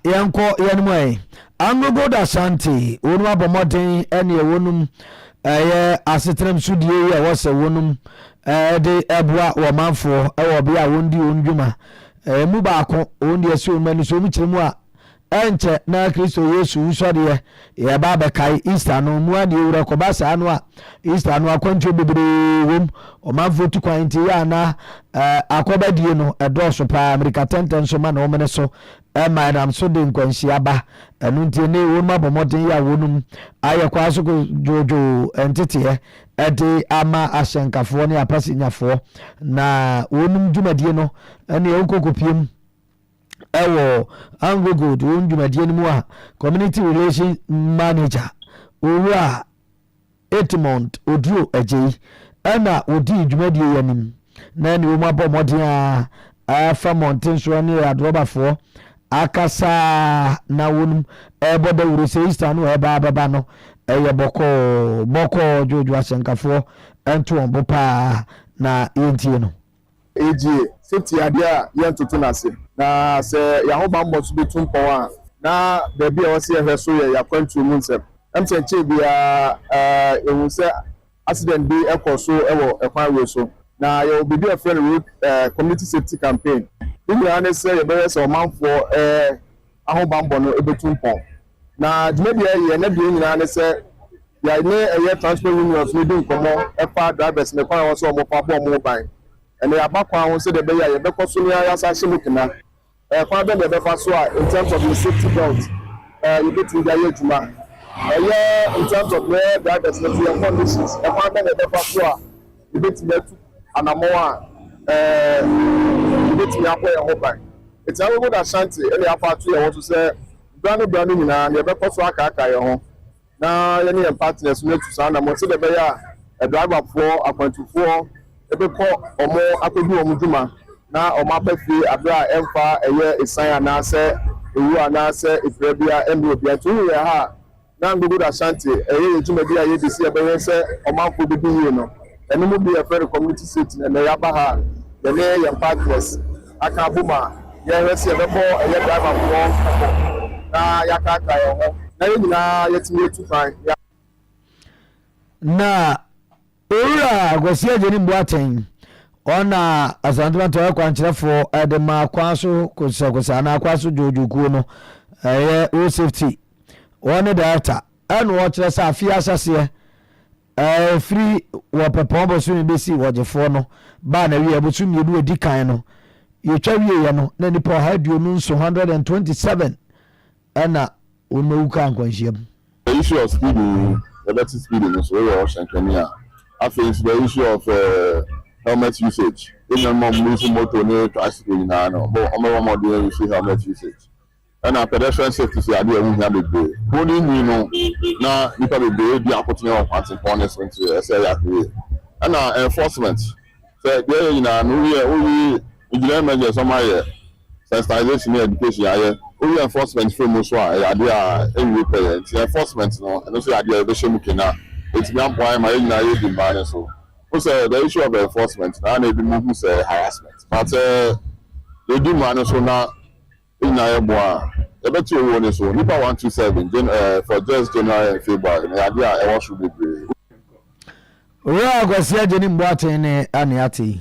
[SPEAKER 2] yanko yanmu ai Honorable Asante wonu abomoden ene wonum asetrem sudie ya wose wonum de ebua wo manfo e wo bia wondi ondwuma mu baako wondi esi onmani so mu kiremu a enche na Kristo Yesu usode ye ba be kai Easter no mu ade wura ko ba sa no a Easter no akwantu bebre wom o man votu kwanti ya na akobadie no edoso pa America tenten so ma na o mene so madam so de nkwanhia ba enu ntie ne wo ma bomoden ya wonum aye kwa so ko jojo entete ede ama ashenkafo ne apasinyafo na wonum dwumadie no ene yonkokopiem ewo angogo de dwumadie no mu a community relation manager owura Edmond Oduro Ejei ana odi dwumadie yanim na ne wo ma bomoden a fa mountain so ne adrobafo akasa na wonum eboda wuro se Easter no eba baba no eye boko jojo asenkafo ento on bopa na yentie no
[SPEAKER 10] eji safety adia yentoto na se na se ya ho bambo so betum pon a na da bia wo se ehweso ye ya kwantu mu nsem emchenche bia ewu se accident bi ekoso ewo ekwan we so na ye obibi a friend community safety campaign Ina ne say be say omanfo ahobambo no ebetum pon na dwumadie ye na bi nyina ne say ya ne transport unions ne din komo efa drivers ne kwan wo so omo pa bo mo ban ene ya bakwa ho se de be ya ye be koso ne ya sa shimukina kwan be be fa so a in terms of the safety belt you get to the juma in terms of where drivers ne your conditions kwan be fa so a you get to anamo a it's me akwa your hope. It's how good Asante any apart to want to say brand nyina na be koso aka your home. Na any partners make to sound am say the be ya a driver for akwantufor e be ko omo akodu omo djuma na omo apafi abra emfa eye esan na say ewu ana say ifrebia embi obia to we ha na good Asante eye djuma bia ye disi e be say omo afo bi yi no eno mo bi e fair community city na ya ba ha the lay your partners akabuma ye resi ebebo eye driver for na yakaka yo na nyina yetimi etu fan
[SPEAKER 2] na ora agosia jeni mbuaten ona asantuma to akwankyerefo edema kwaso kosa na kwaso jojokuo no eye o safety one data anu wo kyerɛ sɛ afia asase free wo pepombo so be si wo jefo no ba na wi abutu miedu edi kan no yetwa wie ye no na nipa haduo no nso 127 ana onowuka ankwanhia
[SPEAKER 4] the issue of speeding electric speeding is very ocean I think the issue of helmet usage in the losing motor near tricycle in no but more doing use helmet usage and pedestrian safety say ade ehun ya bebe only you know na nipa bebe bi akotin of passing corners into say ya create and enforcement say there you know we engineer measures some here sensitization education here we enforcement from so ade every parent enforcement no and so ade be shemu kena it's been boy my na you be man so say the issue of enforcement na na be move say harassment but they do man so na in Ayeboa, about you one so Nipa 127 for just January and February. The idea I want should be brave.
[SPEAKER 2] Ora agosia jeni mbuate ne aniati.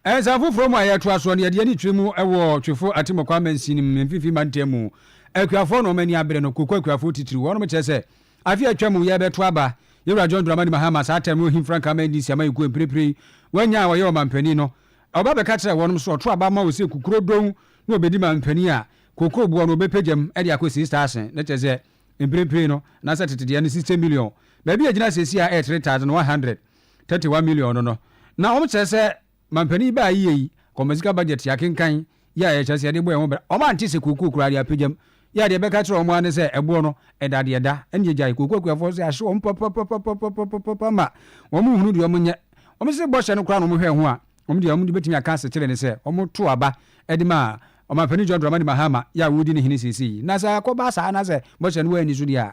[SPEAKER 1] Ensafu from my trust on the twemu ewo twefo atimokwa mansini mfifi mantemu. Akuafo no mani abere no kokwa akuafo titiri wono me chese. Afi atwemu ye beto aba. Yewra John Dramani Mahama sa atemu him Frank Amendi siama yiku emprepre. Wanya wa ye o mampani no. Oba be ka kire wono so to aba ma wo se kukuro don no obedi mampani a koko buo no obepagem e de akosi 6000 na chese emprepre no na sa tetede ne 60 million. Ba bi agina sesi a 3131 million no. Na o chese mampani ba yi commercial budget ya kenkan ya ya chese de boye ho bra o ma ntise koko kura de apagem ya de be ka kire o mo ane se ebo no eda de eda ene jai koko kuafo se ahye o papa ma o mu hunu de o munye o me se bo hye no kura no mo hwe ho a o me de o mu betimi aka se kire ne se o mo to aba edima o ma pani John Dramani Mahama ya wudi ne hini sisi na sa ko ba sa na se bo hye no wa ni so dia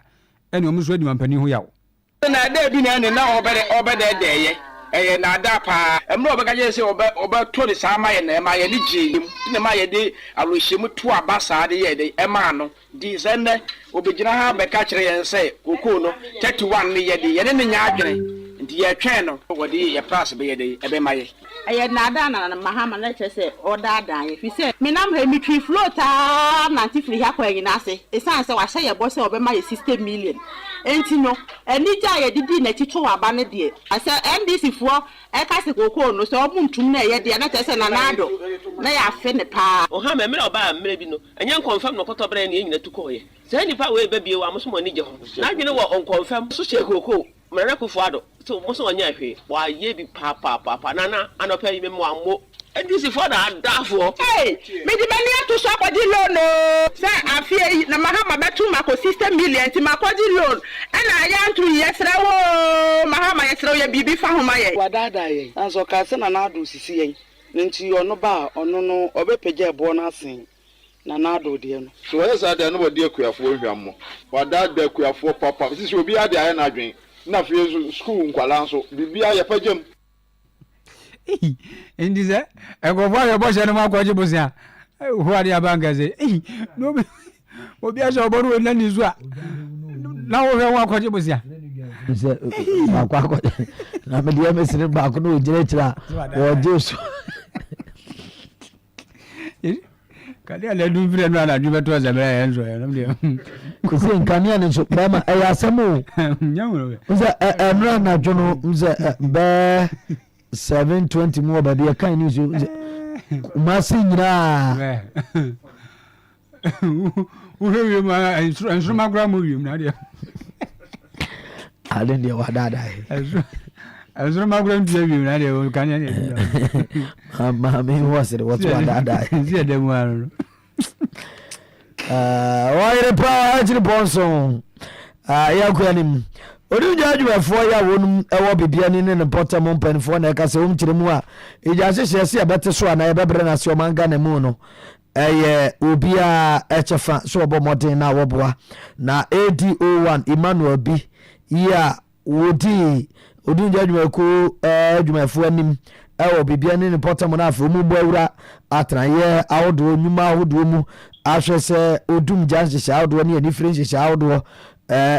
[SPEAKER 1] ene o mu so edi mampani ho yawo
[SPEAKER 12] na da bi na ne na obede deye na da pa emre obeka je se oba to de sa ma ye na ma ye ni jim ne ma ye de alohyem to aba sa de ye de ema no di sene obegina ha beka kire ye se koko no 31 ne ye de ye ne nya adwene nti ye twen no wodi ye price be ye de ebe maye
[SPEAKER 11] aye nada na mahama na che se order dan ye fi se me nam he mi twi float a nanti free ha kwa nyina se esan se wa hye ye bo se obe maye 60 million enti no eni ja ye didi na chi to aba ne de ase NDC fo e ka se kokoo no se omuntum na ye de na che se na nado na ya fe ne pa
[SPEAKER 12] o ha me me oba mre bi no enye confirm no koto bre na nyina tuko ye se nipa we ba bie wa mo so mo ni je ho na dwene wo on confirm so che kokoo mre ko fuado so mo so onya hwe wa ye bi pa na anopa yi me mo ammo NDC for that dafo
[SPEAKER 11] hey me di bani ato so akodi loan no se afie na mahama betu mako 60 million ti makodi loan na ya ntu yesre wo mahama yesre ye bibi fa homa ye
[SPEAKER 12] wadada ye anso ka se na ado sisi ye nti ono ba ono no obepeje ebo na asen na ado de no
[SPEAKER 14] so why say that nobody akuafo hwammo wadada akuafo papa sisi obi ade aye na adwen na fie school nkwala nso bibia ye pagem
[SPEAKER 1] Indize egofo ya bo se no makwaje bosia ho ade abanga ze no obi a so boru na nizu a na wo hwe wakwaje bosia
[SPEAKER 2] se makwa na me dia mesire ba ko no jire kira wo jesu
[SPEAKER 1] kale ale du vire no ala du beto za bere enzo ya no dia
[SPEAKER 2] ko se nkania ne so bema e asemu
[SPEAKER 1] nyamuro
[SPEAKER 2] nze enra na jono nze be 720 more but they can use you masi nyina
[SPEAKER 1] uhewe ma instruma gra mo wiem na dia
[SPEAKER 2] alen dia wadada
[SPEAKER 1] instruma gra ndia wiem na dia kan ya
[SPEAKER 2] ma me was it what wadada
[SPEAKER 1] zia dem waro
[SPEAKER 2] Oyerepa ajiri bonson ya ko anim Odu jaju efo ya wonum ewo bibia ni ne potam mpanfo na ka se wom kiremu a eja hyehyɛ se abete so ana ebebre na se o manga na mu no eye obi a echefa so obo modern na woboa na ADO1 Emmanuel B ya wodi odu jaju eko adwumafo anim ewo bibia ni ne potam na afo mu bo awura atraye awodo nyuma awodo mu ahwe se odum janhyehyɛ awodo ne ani frenhyehyɛ awodo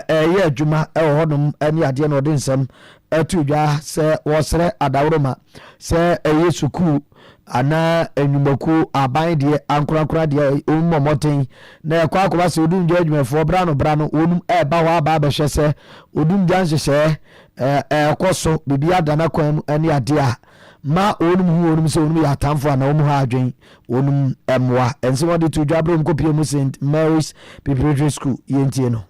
[SPEAKER 2] ye adwuma hodom ani ade na odinsam atudwa se wosre adawroma se yesuku ana enyumaku aban de ankorankora de ommomoten na yakwa akoba se odum adwumafo brano onum eba ho aba ba hwe se odum janhyehyɛ koso bibia dana kwan ani ade a ma onum se onum ya tamfo na omu ha adwen onum emwa ense wodi tudwa bro mkopie mu St Mary's Preparatory School yentie no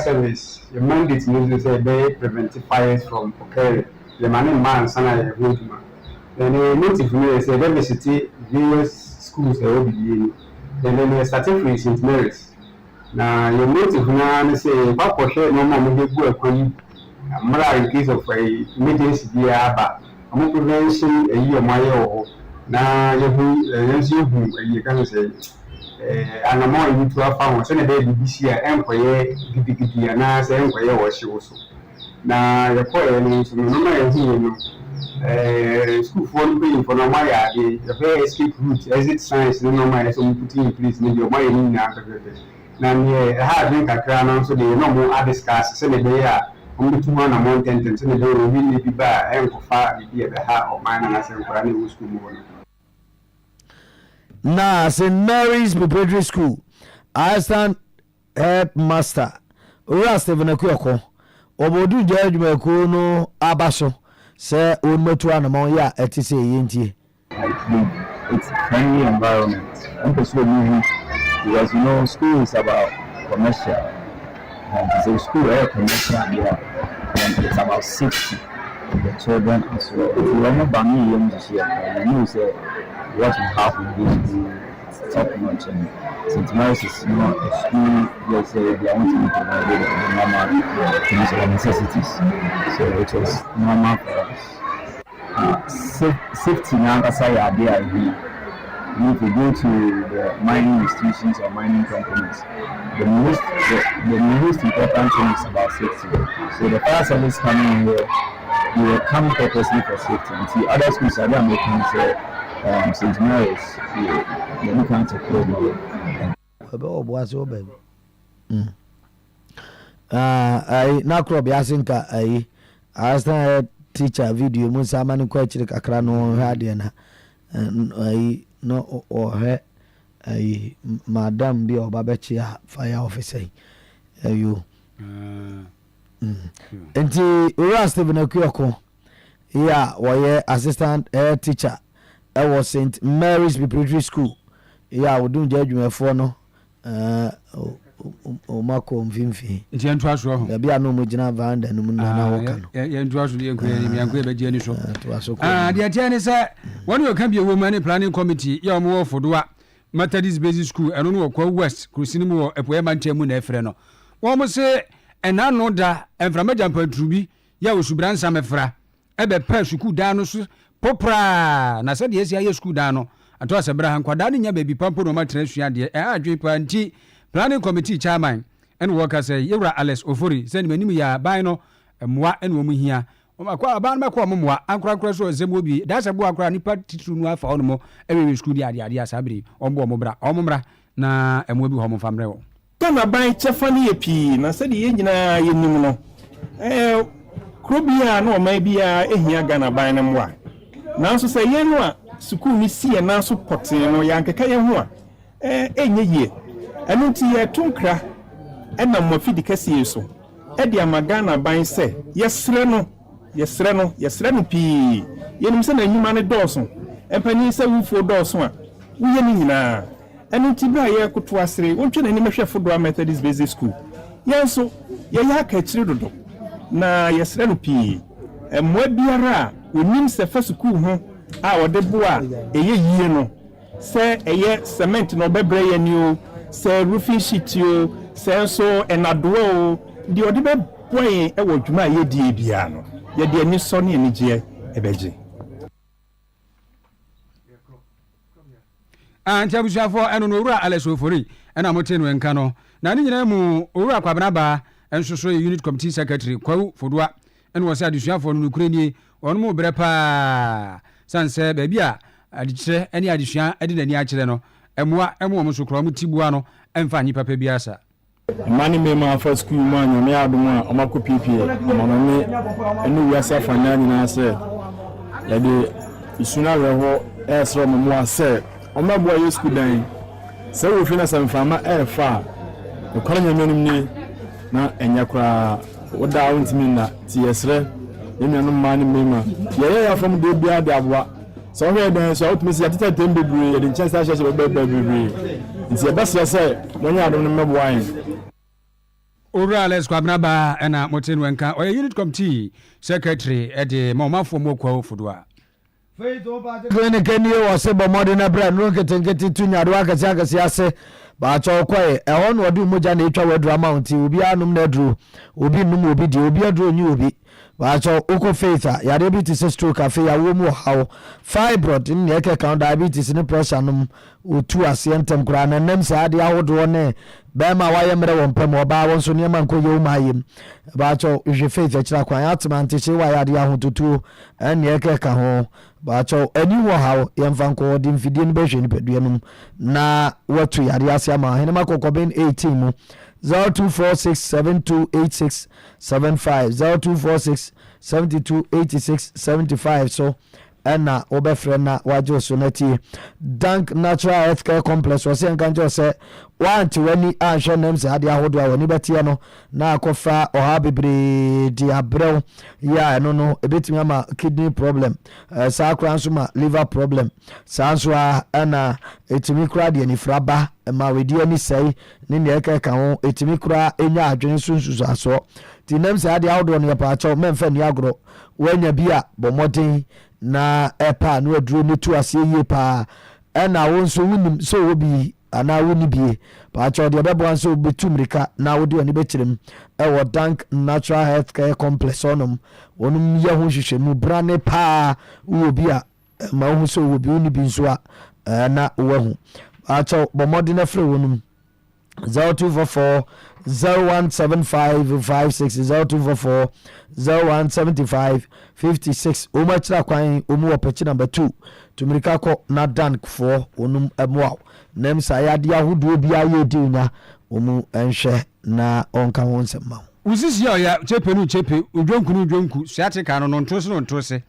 [SPEAKER 19] service, your mandate is to say preventive fires from occurring. The man sana a road man. Then a native is a diversity various schools that will be then a certificate St. Mary's. Now your native now say Papa share no more maybe go a in case of a meetings but prevention a year my own. Now you can say and more you to have found so baby this year employee gidi na say employee washi also na the boy no so no school for paying for no my the very escape route exit signs no my so we put in place no your my ni na me ha drink akra na so dey no more discuss say the day on to one amount and so the day really be ba enkofa be be ha o man na say nkora na school mo
[SPEAKER 2] na St. Mary's Preparatory School assistant headmaster Ora Stephen Akuyoko obodu judgment ko no abaso se onmetu anamon ya etise yentie
[SPEAKER 20] it's a friendly environment and because you know school is about commercial and so school is commercial and it's about safety of the children as well. If you remember me young this year, you say what we have in this top notch and St. Mary's is not a school let's say they are wanting to provide the normal things or necessities. So it was normal for us. Safety now that's why they are here. If you go to the mining institutions or mining companies, the most important thing is about safety. So the fire service coming in here, you will come purposely for safety. And see other schools are there making St. Mary's, you look at it.
[SPEAKER 2] Atta Krobea Asante Asta teacher video mun sa mani kwa chiri kakra no hade na ai no o he madam bi oba be chia fire officer ayo enti ura Stephen Akuoko ya woye assistant teacher I was St Mary's Preparatory School ya wodun jadwumefo no o mako mfimfi
[SPEAKER 1] nti entu aso ho
[SPEAKER 2] bia no mo gina vanda no na woka no
[SPEAKER 1] entu aso de enku ni mianku e beje ni so de atiane se wonu o kan bi wo mani planning committee ya mo wo fodoa Methodist Basic School eno no kwa West Krusini mu wo epoe mantamu na efre no wo mo se ena no da enframa jampa trubi ya wo subransa mefra ebe pa school da no so popra na se de esi aye school da no ato asebra han kwada ne nya baby pampo no matra sua de adwe pa nti planning committee chairman and worker say Yewra Alex Ofori send me nim ya ban no moa ene wo mu hia o makwa ban makwa mo moa ankura so zemo bi da se bo akura nipa titru no afa ono mo ewe school di ade asabri ombo omobra na emo bi ho mo famre wo
[SPEAKER 21] kana ban chefa ne ye pi na se de ye nyina ye nim no krobia na o mai bia ehia Ghana ban ne moa na so se ye no a school ni sie na so pote no ya nkeka ye ho a enye ye enu ti ye tunkra ena mo fidi kase so e dia magana ban se yesre no pi yenim se na nyuma ne doso empani se wufo doso a wuye ni nyina enu ti bra ye koto asre wontwe na ni mehwe fodo Methodist Basic School yenso ye ya ka chiri dodo na yesre no pi emwa biara onim se fa school ho a wode bo a eye yie no se eye cement no bebre ye ni o se roofing sheet o se so enado o di odi be boy e wo dwuma ye die bia no ye de ani so ne ani je ebeje
[SPEAKER 1] anja bushafo eno no Owura Alex Ofori ena motenu enka no na ni nyina mu Owura Kwabena Ba ensoso unit committee secretary Kwawu Fodua eno wo se adusuafo no kurani ono mo brepa sanse ba bia adikire ene adusua ade nani akire no emoa emo mo so kro mo tibua no emfa nyi papa bia sa
[SPEAKER 15] mani me ma for school ma nya me adom a o mako PPA mo me enu wiasa fanya nyina se ya de isuna reho esro mo ase o ma boy school dan se wo fina sanfama fa o kora nya menim ni na enya kra wo da wontimi na ti yesre yenu mani me ma ye ya from de bia de aboa so we dan so utmisi atita tembebre de chance a chance bebre nti e best say wonya adom no meboan
[SPEAKER 1] Owura Alex Kwabena Ba ena motenu enka o unit committee secretary ede momafo mokwa Fodua
[SPEAKER 2] Fene kenye wase bomode na bra no ketenketi tunyado akase ase ba cho kwae e hono odi moja na etwa wadru amount obi anum na dru obi num obi di obi adru nyi obi ba cho uko faitha ya diabetes stroke afi ya wo mu hawo fibroid ni eke count diabetes ni pressure num otu asientem kura na nem sa ade ahodo ne ba ma waye mre won pam oba won so ne man ko ye mayim ba cho je faitha kira kwan atmante che waye ade ahotutu en eke ka ho ba cho ani wo hawo yemfa ko di mfidie ni behwe ni peduanum na watu yade ase ama hene makoko ben 18 mu 0246728675 0246728675 so ena obefre na wajo sonati Dank Natural Health Care Complex wose nkanjo se wanti wani ahwe nem se ade ahodo a woni betie no na akofa oha bebre di abrew ya no no ebetimi ama kidney problem sa kranso ma liver problem sanso ana etimi kra de ni fraba ma wedi ani sei ni ne ka ho etimi kra enya adwen sunsusu aso ti nem se ade ahodo no pa acho memfa ni agro wanya bia bomoden na epa no aduro ni tu ase yie pa ena wonso wunim so obi ana woni bie pa cho de bebo anso betumrika na wodi oni bekirem e wo Dank Natural Health Care Complex onum wonum ye ho hwehwemu brane pa obi a ma ho so obi oni bi nso a na wahu pa cho bomodi na fre wonum 0244 017556 017556 umachira kwan umu opechi number 2 tumirika ko na Dank for onum emwa nem sa ya dia hudu bia ye di nya umu enhwe na onka won sema
[SPEAKER 1] usisi ya chepe no chepe udwonku siatika no ntose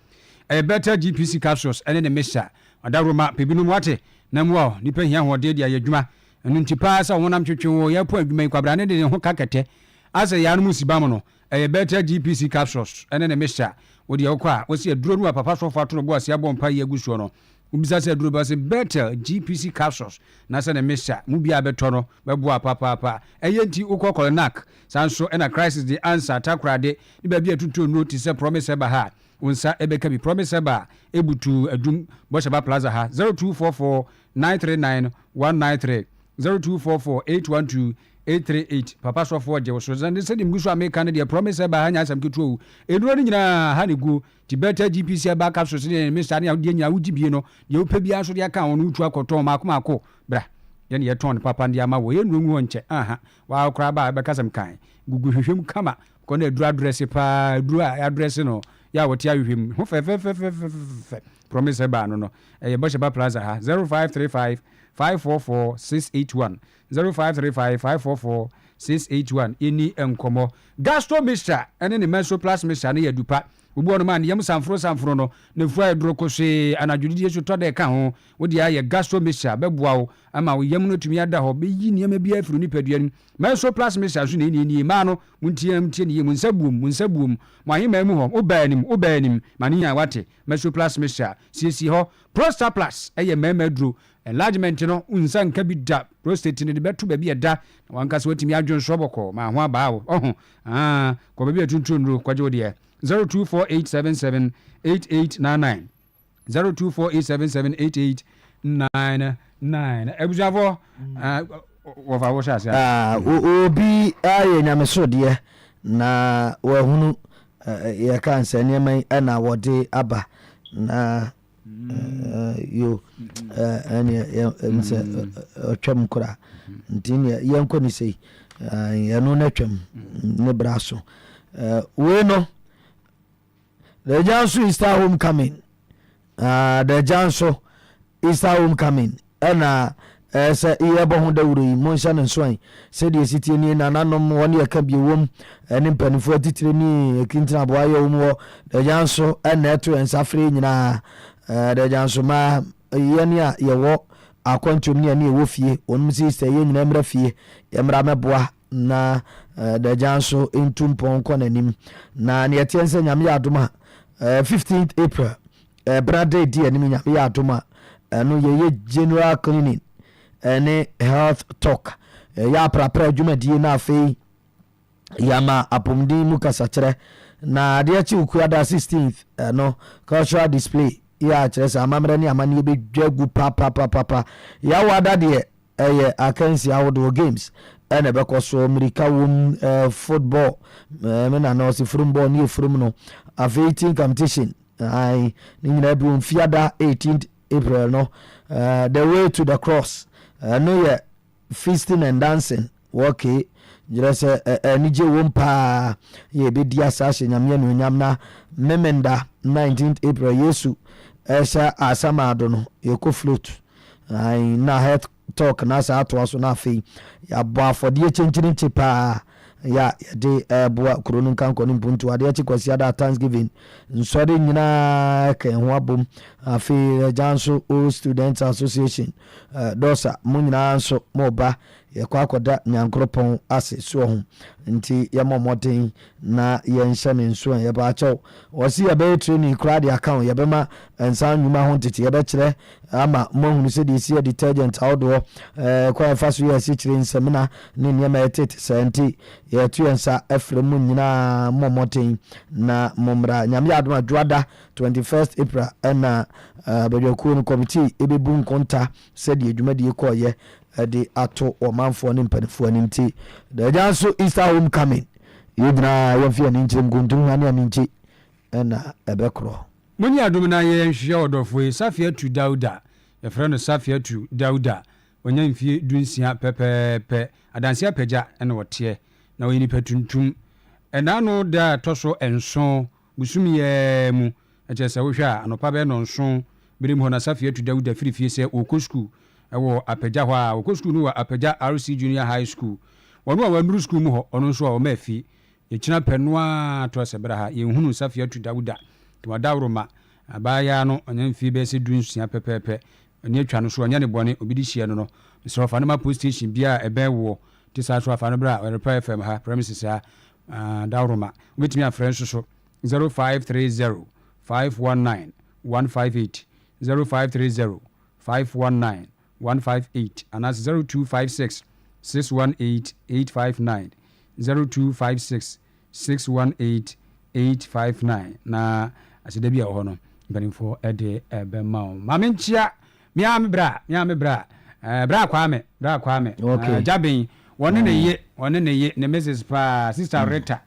[SPEAKER 1] better GPC capsules ene ne mesha adaroma pebinu wate na muwa nipa hia hode dia yadwuma enu ntipa sa wonam twetwe ya po adwuma kwabra ne de ho kakete asa ya no musibam no better GPC capsules ene ne mesha wodi yakwa wosi aduro no papa so fa to no bo asia bompa ye gusuo no ubisa se aduro ba se better GPC capsules na se ne mesha mu bia beto no bebo papa eyenti ukokolonak sanso ena crisis the answer takrade ni ba bia tutu notice se promise ba ha unsa ebeka bi promise ba ebutu adum boshaba plaza ha 0244 939 193 0244 812 papa so for je so zan se dim gusu america ne de promise ba hanya asam ketu eduro ni nyina ha ne gu ti better GPC ba capsules ne Mr. ne de nya wugibie no de opa bia so de aka won utu akoto makoma bra ye ne yeton papa ndi ama wo ye nungu onche aha wa akra ba be kasam kan gugu hwehwem kama ko na eduro address pa eduro address no ya wote ahwehwem ho fe promise ba no e bosheba plaza ha 0535 544 681 0535 544 681 ini enkomo gastro mixture ene ne menso plus mixture ne yadupa ubo no man yam sanfro no ne fu aduro kose anadwudi yesu to de ka ho wodi aye gastro mixture beboa wo ama wo yam no tumi ada ho be yi niam bia afuru ni paduan menso plus mixture so ne ma no muntie ne yem nsabuom mo ahema mu ho obanim maniya wate menso plus mixture siesi ho prostate plus eye mema duro enlargement no unsa nka bi da prostate ne de beto ba bi eda wanka se watimi adwon soboko ma ho aba wo ko ba bi atuntu nru kwaje wode 0248778899 0248778899 ebujavo wofa wo sha sia
[SPEAKER 2] obi aye nyameso de na wahunu ya kansa ne mai ana wode aba na yo ani mse twam kura ntini yanko ni sei yanu na twam ne braso we no the jansu is homecoming the jansu is homecoming ana esa iyebo ho dawuro yi monhya ne nsoan se de sitie ni nananom woni aka biewom ene mpanifo atitire ni ekintina bo ayo mo the jansu ana eto ensafre nyina the jansu ma yeni a yewo akwantum ni ani ewo fie onum sister ye nyina mra fie emra meboa na the jansu entumpon konanim na ne yetiense nyame adoma 15th April brother day anim nyame adoma no ye general cleaning any health talk ya prapra dwumadie na afei yama apomdi mukasachre na de achi ukuada 16th no cultural display ya chirese amamre ni amani be dwagu papa ya wada de akansi awodo games ene be koso america won football me na no si football ni from no afei competition ai ni nyina bi on fiada 18th April no the way to the cross no ye feasting and dancing okay jere nije wompa ye be dia sashe nyame no nyam na memenda 19th April yesu esha asamado no ye ko float ai na health talk na sa ato aso na fe ya bo afodie chenchini chipa ya de boa kronun kan ko nimpuntu ade achi kwasi ada Thanksgiving nsori nyina ka ho abom afi janso all students association dosa munyina nso moba ye kwa akoda nyankropon ase so ho nti ye momoden na ye nhye ne nso ye ba acho wasi ye be training crowd account ye be ma ensan nyuma ho tete ye be kire ama mohunu se de sie detergent awdo kwa faso ye si kire nsemna ne nyama etete senti ye tuensa efremu nyina momoden na momra nyame adoma dwada 21st April na badwakuo committee ebebu nkonta se de adwumadi ko ye de ato omanfo ne mpanifo aninti the janso Easter homecoming yedina yefia ne nchim guntum ane aminti na ebekro
[SPEAKER 1] muni adom na ye nhwe odofo Safia tu Dauda ye frɛ Safia tu Dauda onya mfie dunsia pepepe adansia pagya ene wote na oyini patuntum enano da toso enso busumiye mu echese wo hwa anopa be no nso birim ho na Safia tu Dauda firifie se okosku ewo apagya ho a okosku no wa apagya RC Junior High School wono wa nuru school mu ho ono nso a o mafi yɛkyina pɛnoa to asɛbra ha yɛhunu Safia tu Dawuda to wadawroma abaya no ɔnyɛ mfie bɛsɛ du nsia pɛpɛpɛ ɔne atwa no so ɔnyɛ ne bɔne obi de hyia no no mesrɛ fa no ma post station bia ɛbɛwɔ te saa so afa no bra Oyerepa FM ha premises ha dawroma wobɛtumi afrɛ nso so 0530 519 158 0530 519 158 and that's 0256 618 859 0256 618 859 na asida bia ho no mpanimfo ede ebema o mamenchia miame bra bra kwame jabin wone ne ye ne Mrs. pa sister Rita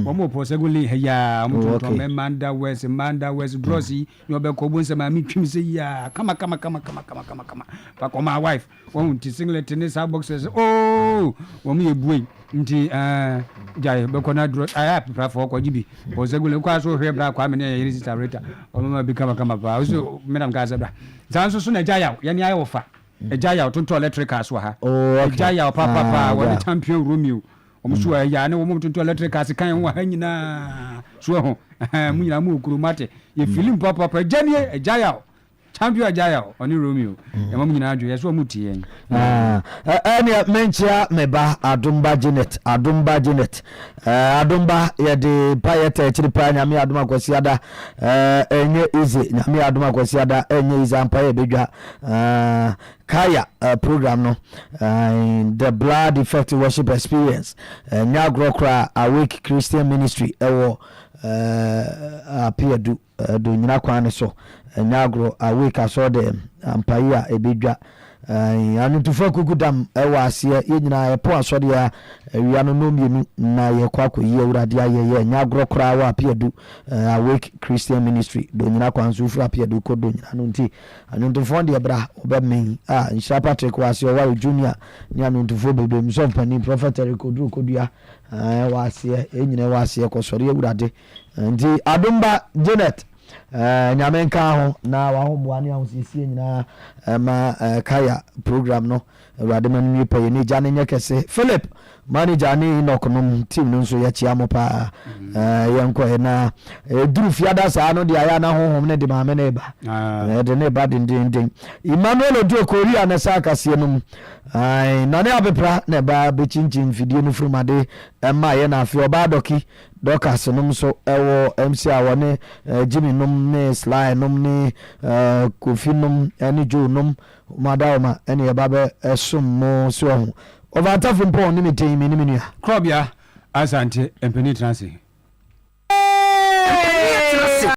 [SPEAKER 1] omo poseguli heya omo to Manda West Grossi no be ko bonse ma mitwim se ya kama pa ko my wife won ti singlet ne sa boxes oh wo me ebuei nti jai be ko na dro aya pra fo ko jibi poseguli ko aso hwe bra kwa me ne ye sister Rita omo ma bi kama pa so medam ga zabra zanso so na jaya ye ne ayi wofa ejaya tonto electric aso ha ejaya papa wo champion Romeo omusuwa ya ne wo mutuntu electric as kan ho ha nyina so ho mu nyina mu okurumate ye film papa ejanie ejaya champion ejaya oni Romeo e mo nyina adwo ye so mu tie
[SPEAKER 2] ania menchia meba Adumba Janet Adumba ye de payeta chiri pa nyame Aduma kwasiada enye easy nyame Aduma kwasiada enye easy ampaye bedwa Kaya program no the blood effective worship experience Nyagrokra Awake Christian Ministry ewo appear do nyina kwan so Nyagro Awake aso de ampaya ebedwa anu tufo kukudam ewa asie yenyina epo aso de ya ewia no mienu na ye kwako ye urade aye Nyagrokra wa appear do Awake Christian Ministry do nyina kwan so fu appear do ko do nyina no nti anu tufo de bra obeme Nsha Patrick wasi wa junior ni anu tufo bebe mso mpani prophet Eric Kodua wa asie enyina wa asie ko sori urade nti Adumba Janet nyamenka ho na wa ho boane ho sisi nyina ma Kaya program no urade manu pa ni jane nyekese Philip manager ni inokonom team no so ya chia mo pa yenko na duru fiada sa no de aya na honhom ne de ma me ne ba de ne ba din Emmanuel Odu Korea na sa kasie no na ne abepra ne ba be chinchin video no frumade ma ye na afi oba doki dokas nom so ewo MC awone Jimmy nom ne Sly nom ne Kofi nom ene Jo nom madawma ene ye ba be esum mo so ho over tafin pon ni metemi ni menua
[SPEAKER 1] Krobea Asante empeni transi